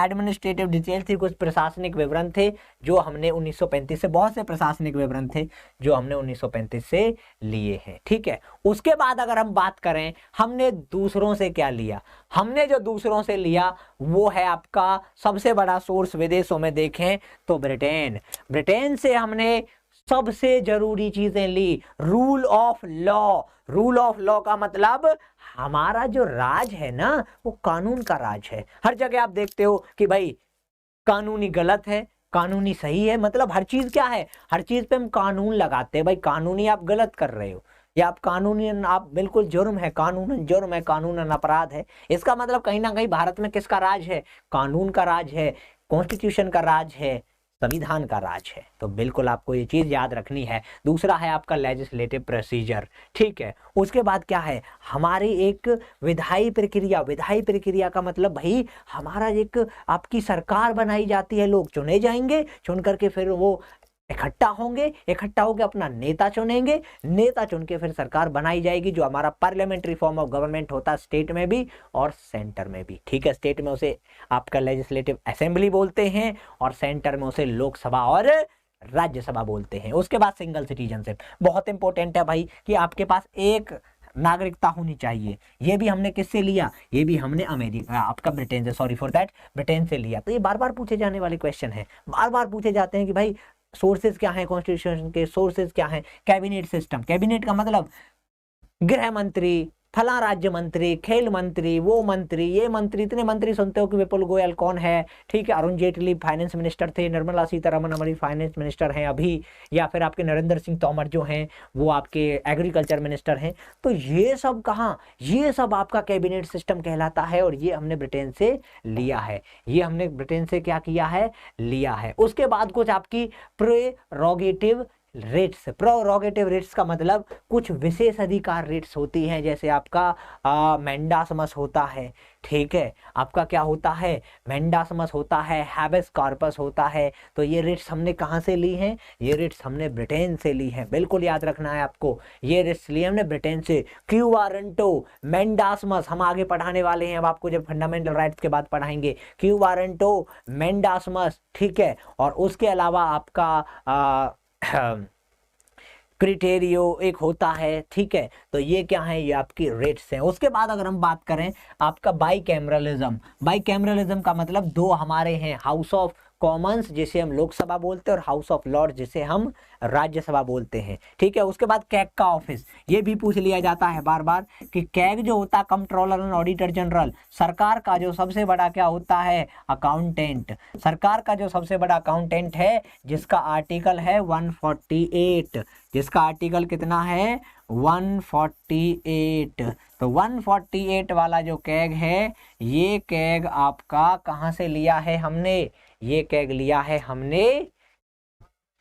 प्रशासनिक विवरण थे जो हमने 1935 से, बहुत से प्रशासनिक विवरण थे जो हमने 1935 से लिए हैं। ठीक है, उसके बाद अगर हम बात करें हमने दूसरों से क्या लिया, हमने जो दूसरों से लिया वो है आपका सबसे बड़ा सोर्स विदेशों में देखें तो ब्रिटेन से हमने सबसे जरूरी चीजें ली। रूल ऑफ लॉ का मतलब हमारा जो राज है ना वो कानून का राज है। हर जगह आप देखते हो कि भाई कानूनी गलत है, कानूनी सही है, मतलब हर चीज क्या है? हर चीज पे हम कानून लगाते हैं। भाई कानूनी आप गलत कर रहे हो या आप कानूनी, आप बिल्कुल जुर्म है, कानूनन अपराध है। इसका मतलब कहीं ना कहीं भारत में किसका राज है? कानून का राज है, कॉन्स्टिट्यूशन का राज है, संविधान का राज है। तो बिल्कुल आपको ये चीज याद रखनी है। दूसरा है आपका लेजिस्लेटिव प्रोसीजर। ठीक है, उसके बाद क्या है? हमारी एक विधायी प्रक्रिया का मतलब भाई हमारा एक आपकी सरकार बनाई जाती है, लोग चुने जाएंगे, चुन करके फिर वो इकट्ठा होके अपना नेता चुनेंगे, नेता चुन के फिर सरकार बनाई जाएगी, जो हमारा पार्लियामेंट्री फॉर्म ऑफ गवर्नमेंट होता है स्टेट में भी और सेंटर में भी। ठीक है, स्टेट में उसे आपका लेजिस्लेटिव असेंबली बोलते हैं और सेंटर में उसे लोकसभा और राज्यसभा बोलते हैं। उसके बाद सिंगल सिटीजनशिप, बहुत इंपॉर्टेंट है भाई कि आपके पास एक नागरिकता होनी चाहिए। ये भी हमने किससे लिया? ये भी हमने ब्रिटेन से लिया। तो ये बार बार पूछे जाने वाले क्वेश्चन है, बार बार पूछे जाते हैं कि भाई सोर्सेज क्या है, कॉन्स्टिट्यूशन के सोर्सेज क्या है। कैबिनेट सिस्टम, कैबिनेट का मतलब गृह मंत्री, फला राज्य मंत्री, खेल मंत्री, वो मंत्री, ये मंत्री, इतने मंत्री सुनते हो कि विपुल गोयल कौन है? ठीक है, अरुण जेटली फाइनेंस मिनिस्टर थे, निर्मला सीतारमण हमारी फाइनेंस मिनिस्टर हैं अभी, या फिर आपके नरेंद्र सिंह तोमर जो हैं वो आपके एग्रीकल्चर मिनिस्टर हैं। तो ये सब कहाँ? ये सब आपका कैबिनेट सिस्टम कहलाता है और ये हमने ब्रिटेन से लिया है। क्या किया है? लिया है। उसके बाद कुछ आपकी प्रेरोगेटिव रेट्स का मतलब कुछ विशेष अधिकार रेट्स होती हैं, जैसे आपका मैंडासमस होता है। ठीक है, आपका क्या होता है? मैंडासमस होता है, हैबेस कॉर्पस होता है। तो ये रेट्स हमने कहाँ से ली हैं? ये रेट्स हमने ब्रिटेन से ली हैं। बिल्कुल याद रखना है आपको, ये रेट्स लिए हमने ब्रिटेन से। क्यू वारंटो, मैंडासमस हम आगे पढ़ाने वाले हैं, अब आपको जब फंडामेंटल राइट्स के बाद पढ़ाएंगे। क्यू वारंटो, मैंडासमस, ठीक है। और उसके अलावा आपका क्रिटेरियो एक होता है। ठीक है, तो ये क्या है? ये आपकी रेट्स हैं। उसके बाद अगर हम बात करें आपका बाइकैमरलिज्म का मतलब दो हमारे हैं, हाउस ऑफ कॉमन्स जिसे हम लोकसभा बोलते हैं और हाउस ऑफ लॉर्ड्स जिसे हम राज्यसभा बोलते हैं। ठीक है, उसके बाद कैग का ऑफिस, ये भी पूछ लिया जाता है बार बार कि कैग जो होता है कंट्रोलर एंड ऑडिटर जनरल, सरकार का जो सबसे बड़ा क्या होता है? अकाउंटेंट। सरकार का जो सबसे बड़ा अकाउंटेंट है जिसका आर्टिकल है 148, जिसका आर्टिकल कितना है? 148। तो 148 वाला जो कैग है, ये कैग आपका कहाँ से लिया है हमने? ये कैग लिया है हमने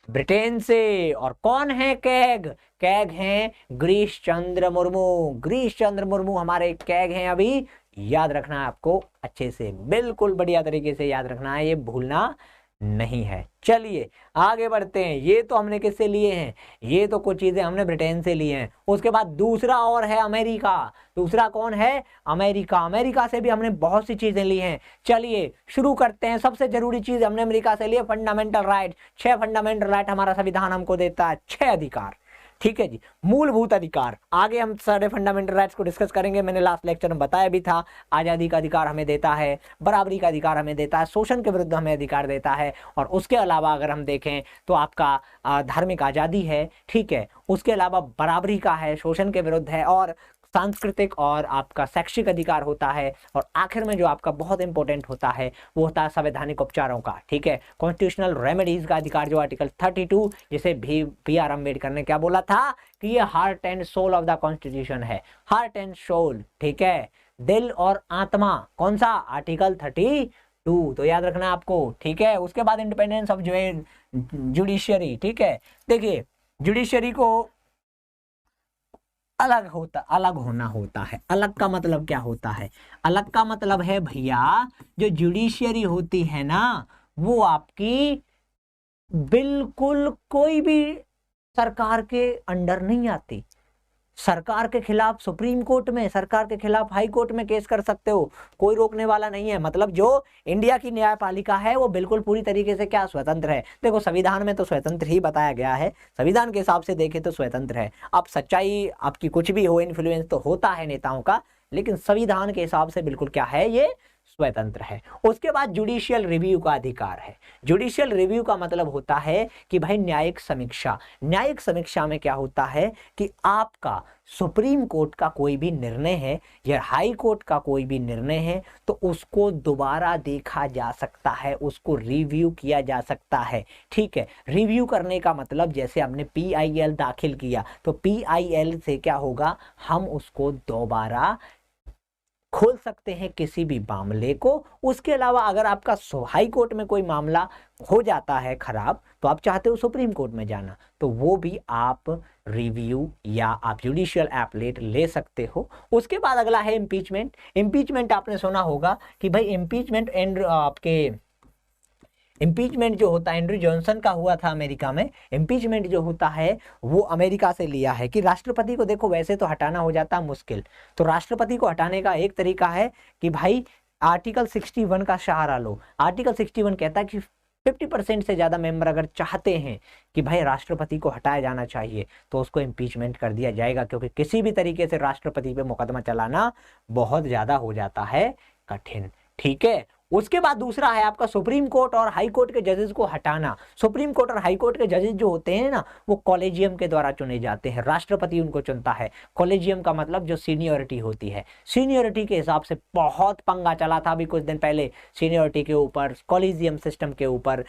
ब्रिटेन से। और कौन है कैग? कैग हैं गिरीश चंद्र मुर्मू। गिरीश चंद्र मुर्मू हमारे कैग हैं अभी, याद रखना है आपको अच्छे से, बिल्कुल बढ़िया तरीके से याद रखना है, ये भूलना नहीं है। चलिए आगे बढ़ते हैं। ये तो हमने किससे लिए हैं? ये तो कुछ चीजें हमने ब्रिटेन से लिए हैं। उसके बाद दूसरा और है अमेरिका। दूसरा कौन है? अमेरिका। अमेरिका से भी हमने बहुत सी चीजें ली हैं। चलिए शुरू करते हैं। सबसे जरूरी चीज हमने अमेरिका से लिए फंडामेंटल राइट। 6 फंडामेंटल राइट हमारा संविधान हमको देता है, 6 अधिकार। ठीक है जी, मूलभूत अधिकार। आगे हम सारे फंडामेंटल राइट्स को डिस्कस करेंगे। मैंने लास्ट लेक्चर में बताया भी था। आजादी का अधिकार हमें देता है, बराबरी का अधिकार हमें देता है, शोषण के विरुद्ध हमें अधिकार देता है, और उसके अलावा अगर हम देखें तो आपका धार्मिक आजादी है, ठीक है, उसके अलावा बराबरी का है, शोषण के विरुद्ध है, और सांस्कृतिक और आपका शैक्षिक अधिकार होता है, और आखिर में जो आपका बहुत इंपॉर्टेंट होता है वो होता है संवैधानिक उपचारों का। ठीक है, कॉन्स्टिट्यूशनल रेमेडीज का अधिकार जो आर्टिकल 32, जिसे भी आर अम्बेडकर ने क्या बोला था कि ये heart and soul of the constitution है। हार्ट एंड सोल, ठीक है, दिल और आत्मा। कौन सा? आर्टिकल 32, तो याद रखना आपको। ठीक है, उसके बाद इंडिपेंडेंस ऑफ जुडिशियरी। ठीक है, देखिए जुडिशियरी को अलग होना होता है। अलग का मतलब क्या होता है? अलग का मतलब है भैया, जो जुडिशियरी होती है ना, वो आपकी बिल्कुल कोई भी सरकार के अंडर नहीं आती। सरकार के खिलाफ सुप्रीम कोर्ट में, सरकार के खिलाफ हाई कोर्ट में केस कर सकते हो, कोई रोकने वाला नहीं है। मतलब जो इंडिया की न्यायपालिका है वो बिल्कुल पूरी तरीके से क्या स्वतंत्र है। देखो संविधान में तो स्वतंत्र ही बताया गया है, संविधान के हिसाब से देखें तो स्वतंत्र है। अब सच्चाई आपकी कुछ भी हो, इन्फ्लुएंस तो होता है नेताओं का, लेकिन संविधान के हिसाब से बिल्कुल क्या है, ये स्वतंत्र है। उसके बाद जुडिशियल रिव्यू का अधिकार है। जुडिशियल रिव्यू का मतलब होता है कि भाई न्यायिक समीक्षा। न्यायिक समीक्षा में क्या होता है कि आपका सुप्रीम कोर्ट का कोई भी निर्णय है या हाई कोर्ट का कोई भी निर्णय है तो उसको दोबारा देखा जा सकता है, उसको रिव्यू किया जा सकता है। ठीक है, रिव्यू करने का मतलब जैसे हमने PIL दाखिल किया तो PIL से क्या होगा, हम उसको दोबारा खोल सकते हैं किसी भी मामले को। उसके अलावा अगर आपका हाई कोर्ट में कोई मामला हो जाता है खराब, तो आप चाहते हो सुप्रीम कोर्ट में जाना, तो वो भी आप रिव्यू या आप जुडिशियल एपलेट ले सकते हो। उसके बाद अगला है इम्पीचमेंट। इम्पीचमेंट आपने सुना होगा कि भाई इम्पीचमेंट एंड आपके इम्पीचमेंट जो होता है एंड्रू जॉनसन का हुआ था अमेरिका में। इम्पीचमेंट जो होता है वो अमेरिका से लिया है कि राष्ट्रपति को, देखो वैसे तो हटाना हो जाता मुश्किल, तो राष्ट्रपति को हटाने का एक तरीका है कि भाई आर्टिकल 61 का सहारा लो। आर्टिकल 61 कहता है कि 50% से ज्यादा मेंबर अगर चाहते हैं कि भाई राष्ट्रपति को हटाया जाना चाहिए तो उसको इम्पीचमेंट कर दिया जाएगा, क्योंकि किसी भी तरीके से राष्ट्रपति पे मुकदमा चलाना बहुत ज्यादा हो जाता है कठिन। ठीक है, उसके बाद दूसरा है आपका सुप्रीम कोर्ट और हाई कोर्ट के जजेस को हटाना। सुप्रीम कोर्ट और हाई कोर्ट के जजेस जो होते हैं ना, वो कॉलेजियम के द्वारा चुने जाते हैं, राष्ट्रपति उनको चुनता है। कॉलेजियम का मतलब जो सीनियरिटी होती है, सीनियरिटी के हिसाब से बहुत पंगा चला था अभी कुछ दिन पहले सीनियरिटी के ऊपर, कॉलेजियम सिस्टम के ऊपर,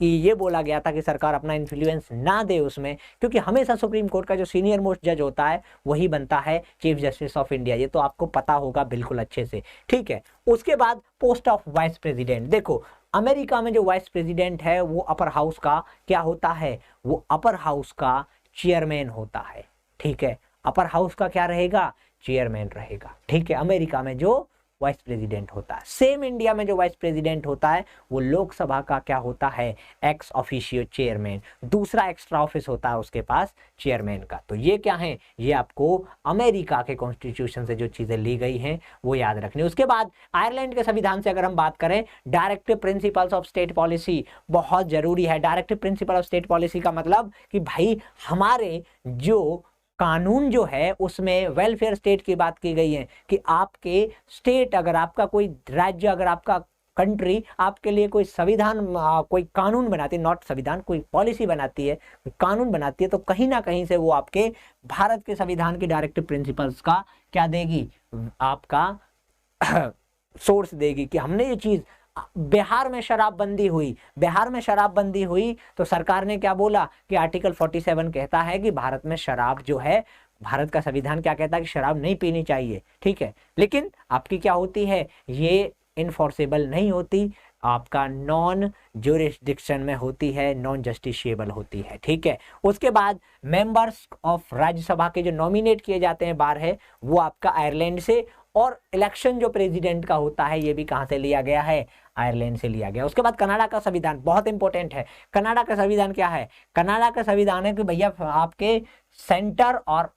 कि ये बोला गया था कि सरकार अपना इन्फ्लुएंस ना दे उसमें, क्योंकि हमेशा सुप्रीम कोर्ट का जो सीनियर मोस्ट जज होता है वही बनता है चीफ जस्टिस ऑफ इंडिया। ये तो आपको पता होगा बिल्कुल अच्छे से। ठीक है, उसके बाद पोस्ट ऑफ वाइस प्रेसिडेंट। देखो अमेरिका में जो वाइस प्रेसिडेंट है वो अपर हाउस का क्या होता है, वो अपर हाउस का चेयरमैन होता है। ठीक है, अपर हाउस का क्या रहेगा, चेयरमैन रहेगा। ठीक है, अमेरिका में जो वाइस प्रेसिडेंट होता है। सेम इंडिया में जो वाइस प्रेसिडेंट होता है वो लोकसभा का क्या होता है, एक्स ऑफिशियो चेयरमैन। दूसरा एक्स्ट्रा ऑफिस होता है उसके पास चेयरमैन का। तो ये क्या है, ये आपको अमेरिका के कॉन्स्टिट्यूशन से जो चीजें ली गई हैं वो याद रखनी। उसके बाद आयरलैंड के संविधान से अगर हम बात करें, directive principles of state policy बहुत जरूरी है। Directive principle of state policy का मतलब कि भाई हमारे जो कानून जो है उसमें वेलफेयर स्टेट की बात की गई है कि आपके स्टेट, अगर आपका कोई राज्य, अगर आपका कंट्री आपके लिए कोई संविधान, कोई कानून बनाती है, नॉट संविधान, कोई पॉलिसी बनाती है, कानून बनाती है, तो कहीं ना कहीं से वो आपके भारत के संविधान के डायरेक्टिव प्रिंसिपल्स का क्या देगी, आपका सोर्स देगी कि हमने ये चीज, बिहार में शराबबंदी हुई, बिहार में शराबबंदी हुई तो सरकार ने क्या बोला कि आर्टिकल 47 कहता है कि भारत में शराब जो है, भारत का संविधान क्या कहता है कि शराब नहीं पीनी चाहिए। ठीक है, लेकिन आपकी क्या होती है, ये इनफोर्सेबल नहीं होती। आपका नॉन ज्यूरिसडिक्शन में होती है, नॉन जस्टिशिएबल होती है, ठीक है। उसके बाद मेंबर्स ऑफ राज्यसभा के जो नॉमिनेट किए जाते हैं बार है वो आपका आयरलैंड से, और इलेक्शन जो प्रेसिडेंट का होता है ये भी कहाँ से लिया गया है, आयरलैंड से लिया गया। उसके बाद कनाडा का संविधान बहुत इंपॉर्टेंट है। कनाडा का संविधान क्या है, कनाडा का संविधान है कि भैया आपके सेंटर और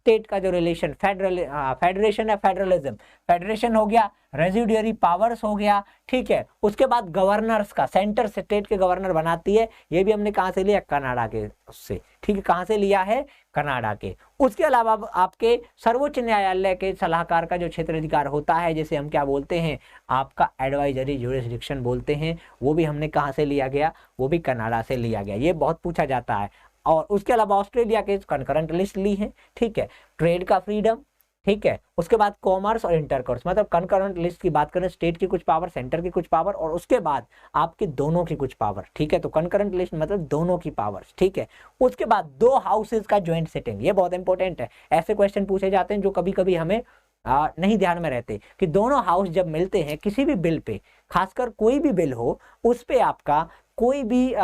स्टेट का जो रिलेशन, फेडरेशन है, फेडरलिज्म, फेडरेशन हो गया, रेजिड्यूरी पावर्स हो गया, ठीक है। उसके बाद गवर्नर्स का, सेंटर स्टेट के गवर्नर बनाती है, ये भी हमने कहां से लिया, कनाडा के उससे, ठीक है। कहां से लिया है, कनाडा के। उसके अलावा आपके सर्वोच्च न्यायालय के सलाहकार का जो क्षेत्राधिकार होता है, जैसे हम क्या बोलते हैं, आपका एडवाइजरी ज्यूरिसडिक्शन बोलते हैं, वो भी हमने कहां से लिया गया, वो भी कनाडा से लिया गया। ये बहुत पूछा जाता है। और उसके अलावा ऑस्ट्रेलिया के कंकरेंट लिस्ट ली है, ठीक है। ट्रेड का फ्रीडम, ठीक है। उसके बाद कॉमर्स और इंटरकोर्स, मतलब कंकरेंट लिस्ट की बात करें, स्टेट की कुछ पावर, सेंटर की कुछ पावर, और उसके बाद आपके दोनों की कुछ पावर, ठीक है। तो कंकरेंट लिस्ट मतलब दोनों की पावर्स, ठीक है। उसके बाद 2 हाउसेज का ज्वाइंट सिटिंग, ये बहुत इंपॉर्टेंट है। ऐसे क्वेश्चन पूछे जाते हैं जो कभी कभी हमें नहीं ध्यान में रहते, कि दोनों हाउस जब मिलते हैं किसी भी बिल पे, खासकर कोई भी बिल हो उस पे आपका कोई भी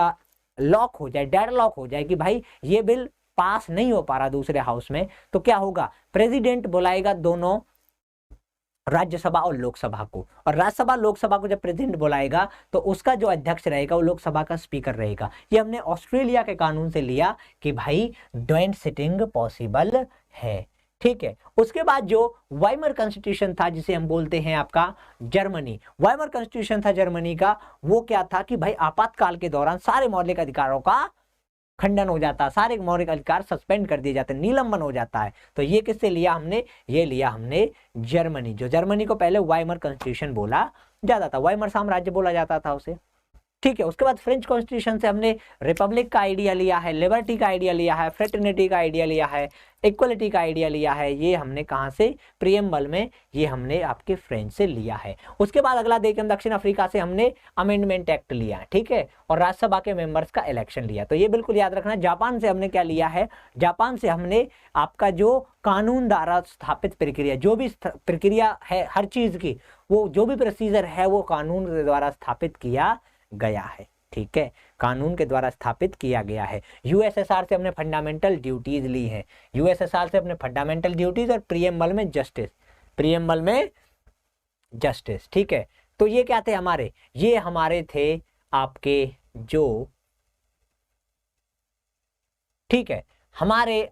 लॉक हो जाए, डेड लॉक हो जाए कि भाई ये बिल पास नहीं हो पा रहा दूसरे हाउस में, तो क्या होगा, प्रेसिडेंट बुलाएगा दोनों राज्यसभा और लोकसभा को, और राज्यसभा लोकसभा को जब प्रेसिडेंट बुलाएगा तो उसका जो अध्यक्ष रहेगा वो लोकसभा का स्पीकर रहेगा। ये हमने ऑस्ट्रेलिया के कानून से लिया कि भाई ज्वाइंट सिटिंग पॉसिबल है, ठीक है। उसके बाद जो वाइमर कॉन्स्टिट्यूशन था, जिसे हम बोलते हैं आपका जर्मनी, वाइमर कॉन्स्टिट्यूशन था जर्मनी का, वो क्या था कि भाई आपातकाल के दौरान सारे मौलिक अधिकारों का खंडन हो जाता है, सारे मौलिक अधिकार सस्पेंड कर दिए जाते हैं, निलंबन हो जाता है। तो ये किससे लिया हमने, ये लिया हमने जर्मनी, जो जर्मनी को पहले वाइमर कॉन्स्टिट्यूशन बोला जाता था, वाइमर साम्राज्य बोला जाता था उसे, ठीक है। उसके बाद फ्रेंच कॉन्स्टिट्यूशन से हमने रिपब्लिक का आइडिया लिया है, लिबर्टी का आइडिया लिया है, फ्रेटर्निटी का आइडिया लिया है, इक्वलिटी का आइडिया लिया है। ये हमने कहां से, प्रियम्बल में, ये हमने आपके फ्रेंच से लिया है। उसके बाद अगला देखें हम, दक्षिण अफ्रीका से हमने अमेंडमेंट एक्ट लिया है, ठीक है, और राज्यसभा के मेंबर्स का इलेक्शन लिया। तो ये बिल्कुल याद रखना। जापान से हमने क्या लिया है, जापान से हमने आपका जो कानून द्वारा स्थापित प्रक्रिया, जो भी प्रक्रिया है हर चीज की, वो जो भी प्रोसीजर है वो कानून के द्वारा स्थापित किया गया है, ठीक है, कानून के द्वारा स्थापित किया गया है। यूएसएसआर से हमने फंडामेंटल ड्यूटीज ली हैं, यूएसएसआर से अपने फंडामेंटल ड्यूटीज, और प्रियम्बल में जस्टिस, प्रियम्बल में जस्टिस, ठीक है। तो ये क्या थे हमारे, ये हमारे थे आपके जो, ठीक है, हमारे,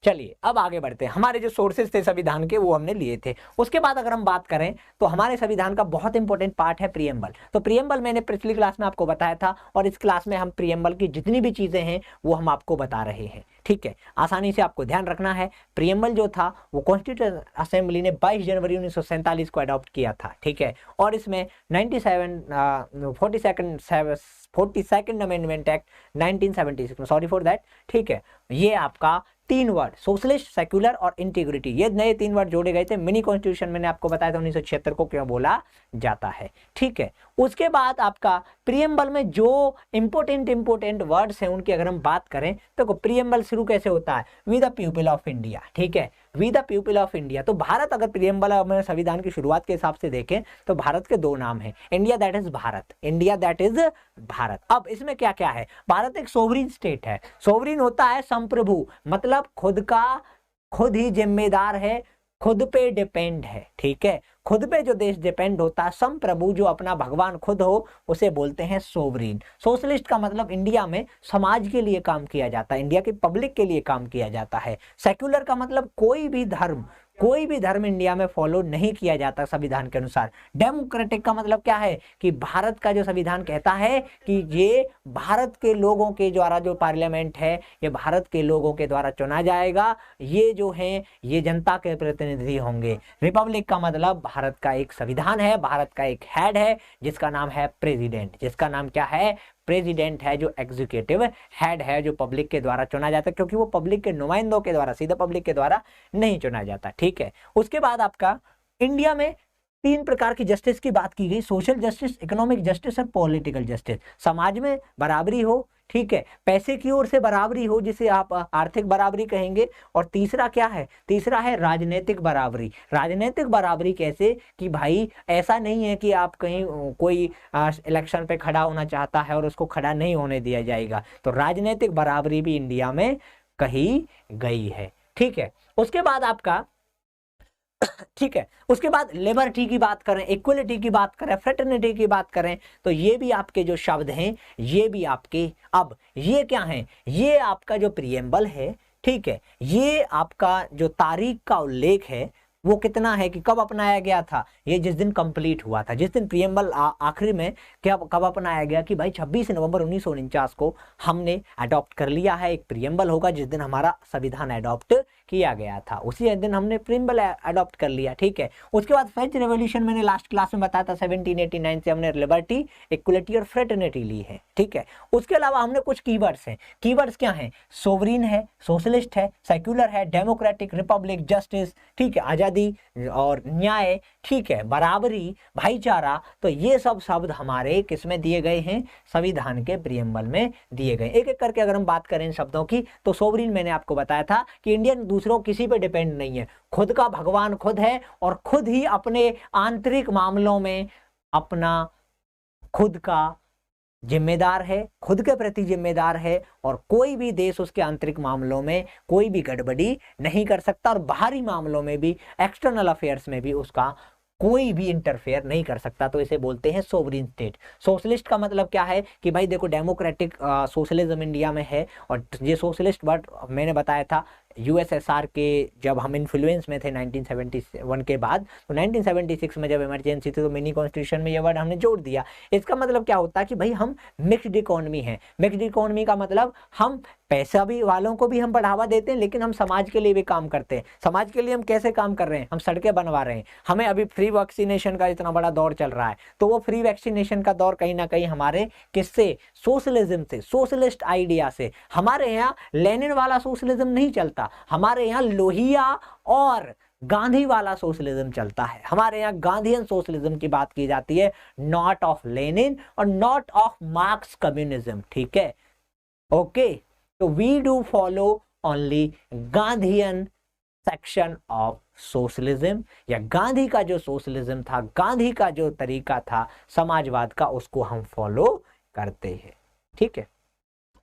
चलिए अब आगे बढ़ते हैं। हमारे जो सोर्सेज थे संविधान के वो हमने लिए थे। उसके बाद अगर हम बात करें तो हमारे संविधान का बहुत इंपॉर्टेंट पार्ट है प्रियम्बल। तो प्रियम्बल मैंने पिछली क्लास में आपको बताया था, और इस क्लास में हम प्रियम्बल की जितनी भी चीजें हैं वो हम आपको बता रहे हैं, ठीक है। आसानी से आपको ध्यान रखना है। प्रियम्बल जो था वो कॉन्स्टिट्यूशन असेंबली ने 22 जनवरी 1947 को अडॉप्ट किया था, ठीक है। और इसमें 42nd amendment act 1976, sorry for that, ठीक है। ये आपका 3 वर्ड, सोशलिस्ट, सेक्युलर और इंटीग्रिटी, ये नए 3 वर्ड जोड़े गए थे। मिनी कॉन्स्टिट्यूशन मैंने आपको बताया था 1976 को क्यों बोला जाता है, ठीक है। उसके बाद आपका प्रियम्बल में जो इंपोर्टेंट वर्ड्स हैं उनकी अगर हम बात करें तो प्रियम्बल शुरू कैसे होता है, with the people of India, ठीक है, with the people of India. तो भारत, अगर प्रियम्बल में संविधान की शुरुआत के हिसाब से देखें तो भारत के 2 नाम हैं, India that is Bharat, India that is Bharat. अब इसमें क्या क्या है, भारत एक सोवरीन स्टेट है। सोवरीन होता है संप्रभु, मतलब खुद ही जिम्मेदार है, खुद पे डिपेंड है, ठीक है। खुद पे जो देश डिपेंड होता है, संप्रभु जो अपना भगवान खुद हो, उसे बोलते हैं सोवरीन। सोशलिस्ट का मतलब इंडिया में समाज के लिए काम किया जाता है, इंडिया की पब्लिक के लिए काम किया जाता है। सेक्युलर का मतलब कोई भी धर्म इंडिया में फॉलो नहीं किया जाता संविधान के अनुसार। डेमोक्रेटिक का मतलब क्या है कि भारत का जो संविधान कहता है कि ये भारत के लोगों के द्वारा, जो पार्लियामेंट है ये भारत के लोगों के द्वारा चुना जाएगा, ये जो है ये जनता के प्रतिनिधि होंगे। रिपब्लिक का मतलब भारत का एक संविधान है, भारत का एक हेड है जिसका नाम है प्रेसिडेंट, जिसका नाम क्या है, प्रेसिडेंट है, जो एग्जीक्यूटिव हेड है, जो पब्लिक के द्वारा चुना जाता है, क्योंकि वो पब्लिक के नुमाइंदों के द्वारा, सीधा पब्लिक के द्वारा नहीं चुना जाता, ठीक है। उसके बाद आपका इंडिया में तीन प्रकार की जस्टिस की बात की गई, सोशल जस्टिस, इकोनॉमिक जस्टिस और पॉलिटिकल जस्टिस। समाज में बराबरी हो, ठीक है, पैसे की ओर से बराबरी हो जिसे आप आर्थिक बराबरी कहेंगे, और तीसरा क्या है, तीसरा है राजनीतिक बराबरी। राजनीतिक बराबरी कैसे कि भाई ऐसा नहीं है कि आप कहीं कोई इलेक्शन पे खड़ा होना चाहता है और उसको खड़ा नहीं होने दिया जाएगा, तो राजनीतिक बराबरी भी इंडिया में कही गई है, ठीक है। उसके बाद आपका ठीक है, उसके बाद लिबर्टी की बात करें, इक्वलिटी की बात करें, फ्रेटर्निटी की बात करें, तो ये भी आपके जो शब्द हैं ये भी आपके, अब ये क्या है, ये आपका जो प्रियम्बल है, ठीक है, ये आपका जो तारीख का उल्लेख है वो कितना है कि कब अपनाया गया था, ये जिस दिन कंप्लीट हुआ था, जिस दिन प्रियम्बल आखिरी में क्या कब अपनाया गया कि भाई 26 नवंबर 1949 को हमने अडॉप्ट कर लिया है। एक प्रियम्बल होगा जिस दिन हमारा संविधान अडॉप्ट किया गया था, उसी दिन हमने प्रियम्बल अडॉप्ट कर लिया, ठीक है। उसके बाद फ्रेंच रेवोल्यूशन मैंने लास्ट क्लास में बताया था 1789 से हमने लिबर्टी, इक्वलिटी और फ्रेटर्निटी ली है, ठीक है। उसके अलावा हमने कुछ कीवर्ड्स हैं, कीवर्ड्स क्या हैं, सोवरीन है, सोशलिस्ट है, सेक्युलर है, डेमोक्रेटिक, रिपब्लिक, जस्टिस, ठीक है, आजादी और न्याय, ठीक है, बराबरी, भाईचारा, तो ये सब शब्द हमारे किसमें दिए गए हैं, संविधान के प्रियम्बल में दिए गए। एक एक करके अगर हम बात करें इन शब्दों की, तो सोवरीन मैंने आपको बताया था कि इंडियन दूसरों किसी पे डिपेंड नहीं है, खुद का भगवान खुद है और खुद ही अपने आंतरिक मामलों में अपना खुद का जिम्मेदार है, खुद के प्रति जिम्मेदार है, और कोई भी देश उसके आंतरिक मामलों में कोई भी गड़बड़ी नहीं कर सकता, और बाहरी मामलों में भी, एक्सटर्नल अफेयर्स में भी उसका कोई भी इंटरफेयर नहीं कर सकता, तो इसे बोलते हैं सोवरीन स्टेट। सोशलिस्ट का मतलब क्या है कि भाई देखो डेमोक्रेटिक सोशलिज्म इंडिया में है, और ये सोशलिस्ट वर्ड मैंने बताया था यूएसएसआर के जब हम इन्फ्लुएंस में थे 1971 के बाद, तो 1976 में जब इमरजेंसी थी तो मिनी कॉन्स्टिट्यूशन में ये वर्ड हमने जोड़ दिया। इसका मतलब क्या होता है कि भाई हम मिक्स्ड इकोनॉमी है। मिक्स्ड इकोनॉमी का मतलब हम पैसा भी वालों को भी हम बढ़ावा देते हैं, लेकिन हम समाज के लिए भी काम करते हैं। समाज के लिए हम कैसे काम कर रहे हैं, हम सड़कें बनवा रहे हैं, हमें अभी फ्री वैक्सीनेशन का इतना बड़ा दौर चल रहा है, तो वो फ्री वैक्सीनेशन का दौर कहीं ना कहीं हमारे किससे, सोशलिज्म से, सोशलिस्ट आइडिया से। हमारे यहाँ लेनिन वाला सोशलिज्म नहीं चलता, हमारे यहाँ लोहिया और गांधी वाला सोशलिज्म चलता है। हमारे यहाँ गांधीयन सोशलिज्म की बात की जाती है, नॉट ऑफ लेनिन और नॉट ऑफ मार्क्स कम्युनिज्म, ठीक है, ओके। तो we do follow only Gandhian section of socialism, या गांधी का जो सोशलिज्म था, गांधी का जो तरीका था समाजवाद का, उसको हम फॉलो करते हैं, ठीक है।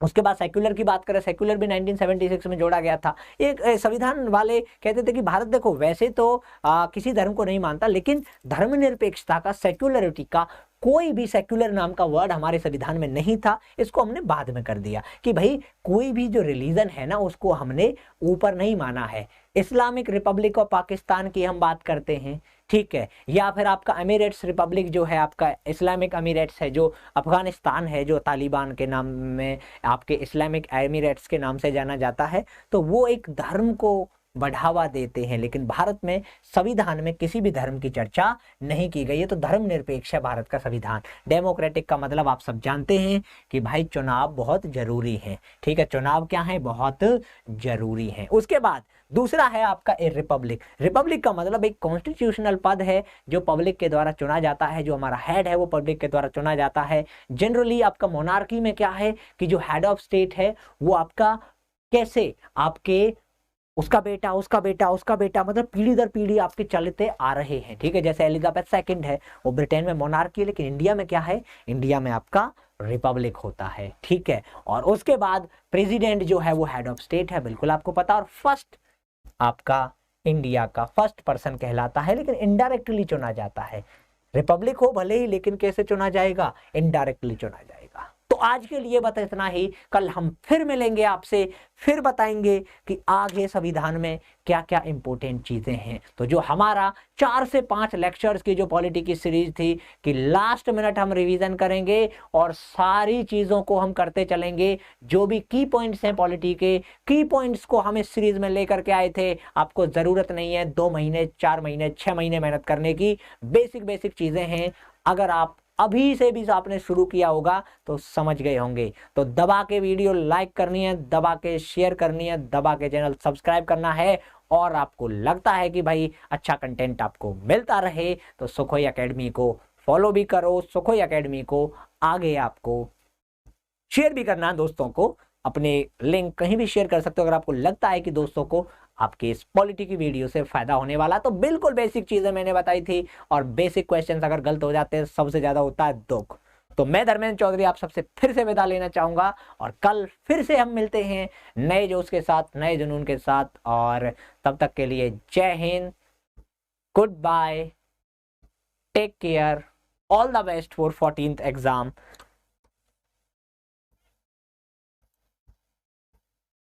उसके बाद सेक्युलर की बात करें, सेक्युलर भी 1976 में जोड़ा गया था। एक संविधान वाले कहते थे कि भारत देखो वैसे तो किसी धर्म को नहीं मानता, लेकिन धर्मनिरपेक्षता का, सेक्युलरिटी का कोई भी सेक्युलर नाम का वर्ड हमारे संविधान में नहीं था। इसको हमने बाद में कर दिया कि भाई कोई भी जो रिलीजन है ना उसको हमने ऊपर नहीं माना है। इस्लामिक रिपब्लिक ऑफ पाकिस्तान की हम बात करते हैं, ठीक है, या फिर आपका अमीरेट्स रिपब्लिक जो है, आपका इस्लामिक अमीरेट्स है, जो अफगानिस्तान है, जो तालिबान के नाम में आपके इस्लामिक अमीरेट्स के नाम से जाना जाता है, तो वो एक धर्म को बढ़ावा देते हैं। लेकिन भारत में संविधान में किसी भी धर्म की चर्चा नहीं की गई है, तो धर्मनिरपेक्ष है भारत का संविधान। डेमोक्रेटिक का मतलब आप सब जानते हैं कि भाई चुनाव बहुत जरूरी है, ठीक है, चुनाव क्या है, बहुत जरूरी है। उसके बाद दूसरा है आपका ए रिपब्लिक। रिपब्लिक का मतलब एक कॉन्स्टिट्यूशनल पद है जो पब्लिक के द्वारा चुना जाता है, जो हमारा हेड है वो पब्लिक के द्वारा चुना जाता है। जनरली आपका मोनार्की में क्या है कि जो हेड ऑफ स्टेट है वो आपका कैसे, आपके उसका बेटा, उसका बेटा, उसका बेटा, मतलब पीढ़ी दर पीढ़ी आपके चलते आ रहे हैं, ठीक है। जैसे एलिजाबेथ सेकंड है, वो ब्रिटेन में मोनार्की है, लेकिन इंडिया में क्या है, इंडिया में आपका रिपब्लिक होता है, ठीक है। और उसके बाद प्रेसिडेंट जो है वो हेड ऑफ स्टेट है, बिल्कुल आपको पता। और फर्स्ट आपका इंडिया का फर्स्ट पर्सन कहलाता है, लेकिन इनडायरेक्टली चुना जाता है। रिपब्लिक हो भले ही, लेकिन कैसे चुना जाएगा, इनडायरेक्टली चुना जाएगा। तो आज के लिए बस इतना ही, कल हम फिर मिलेंगे आपसे, फिर बताएंगे कि आगे संविधान में क्या क्या इंपॉर्टेंट चीजें हैं। तो जो हमारा 4 से 5 लेक्चर्स की जो पॉलिटी की सीरीज थी कि लास्ट मिनट हम रिवीजन करेंगे और सारी चीजों को हम करते चलेंगे। जो भी की पॉइंट्स हैं पॉलिटी के, की पॉइंट्स को हम इस सीरीज में लेकर के आए थे। आपको जरूरत नहीं है 2 महीने, 4 महीने, 6 महीने मेहनत करने की, बेसिक चीजें हैं। अगर आप अभी से भी आपने शुरू किया होगा तो समझ गए होंगे। तो दबा के वीडियो लाइक करनी है, दबा के शेयर करनी है, दबा के चैनल सब्सक्राइब करना है। और आपको लगता है कि भाई अच्छा कंटेंट आपको मिलता रहे तो सुखोई एकेडमी को फॉलो भी करो, सुखोई एकेडमी को आगे आपको शेयर भी करना है दोस्तों को। अपने लिंक कहीं भी शेयर कर सकते हो अगर आपको लगता है कि दोस्तों को आपके इस पॉलिटी की वीडियो से फायदा होने वाला। तो बिल्कुल बेसिक चीजें मैंने बताई थी, और बेसिक क्वेश्चंस अगर गलत हो जाते हैं सबसे ज्यादा होता है दुख। तो मैं धर्मेंद्र चौधरी आप सबसे फिर से विदा लेना चाहूंगा, और कल फिर से हम मिलते हैं नए जोश के साथ, नए जुनून के साथ। और तब तक के लिए जय हिंद, good bye, take care, all the best for 14th exam.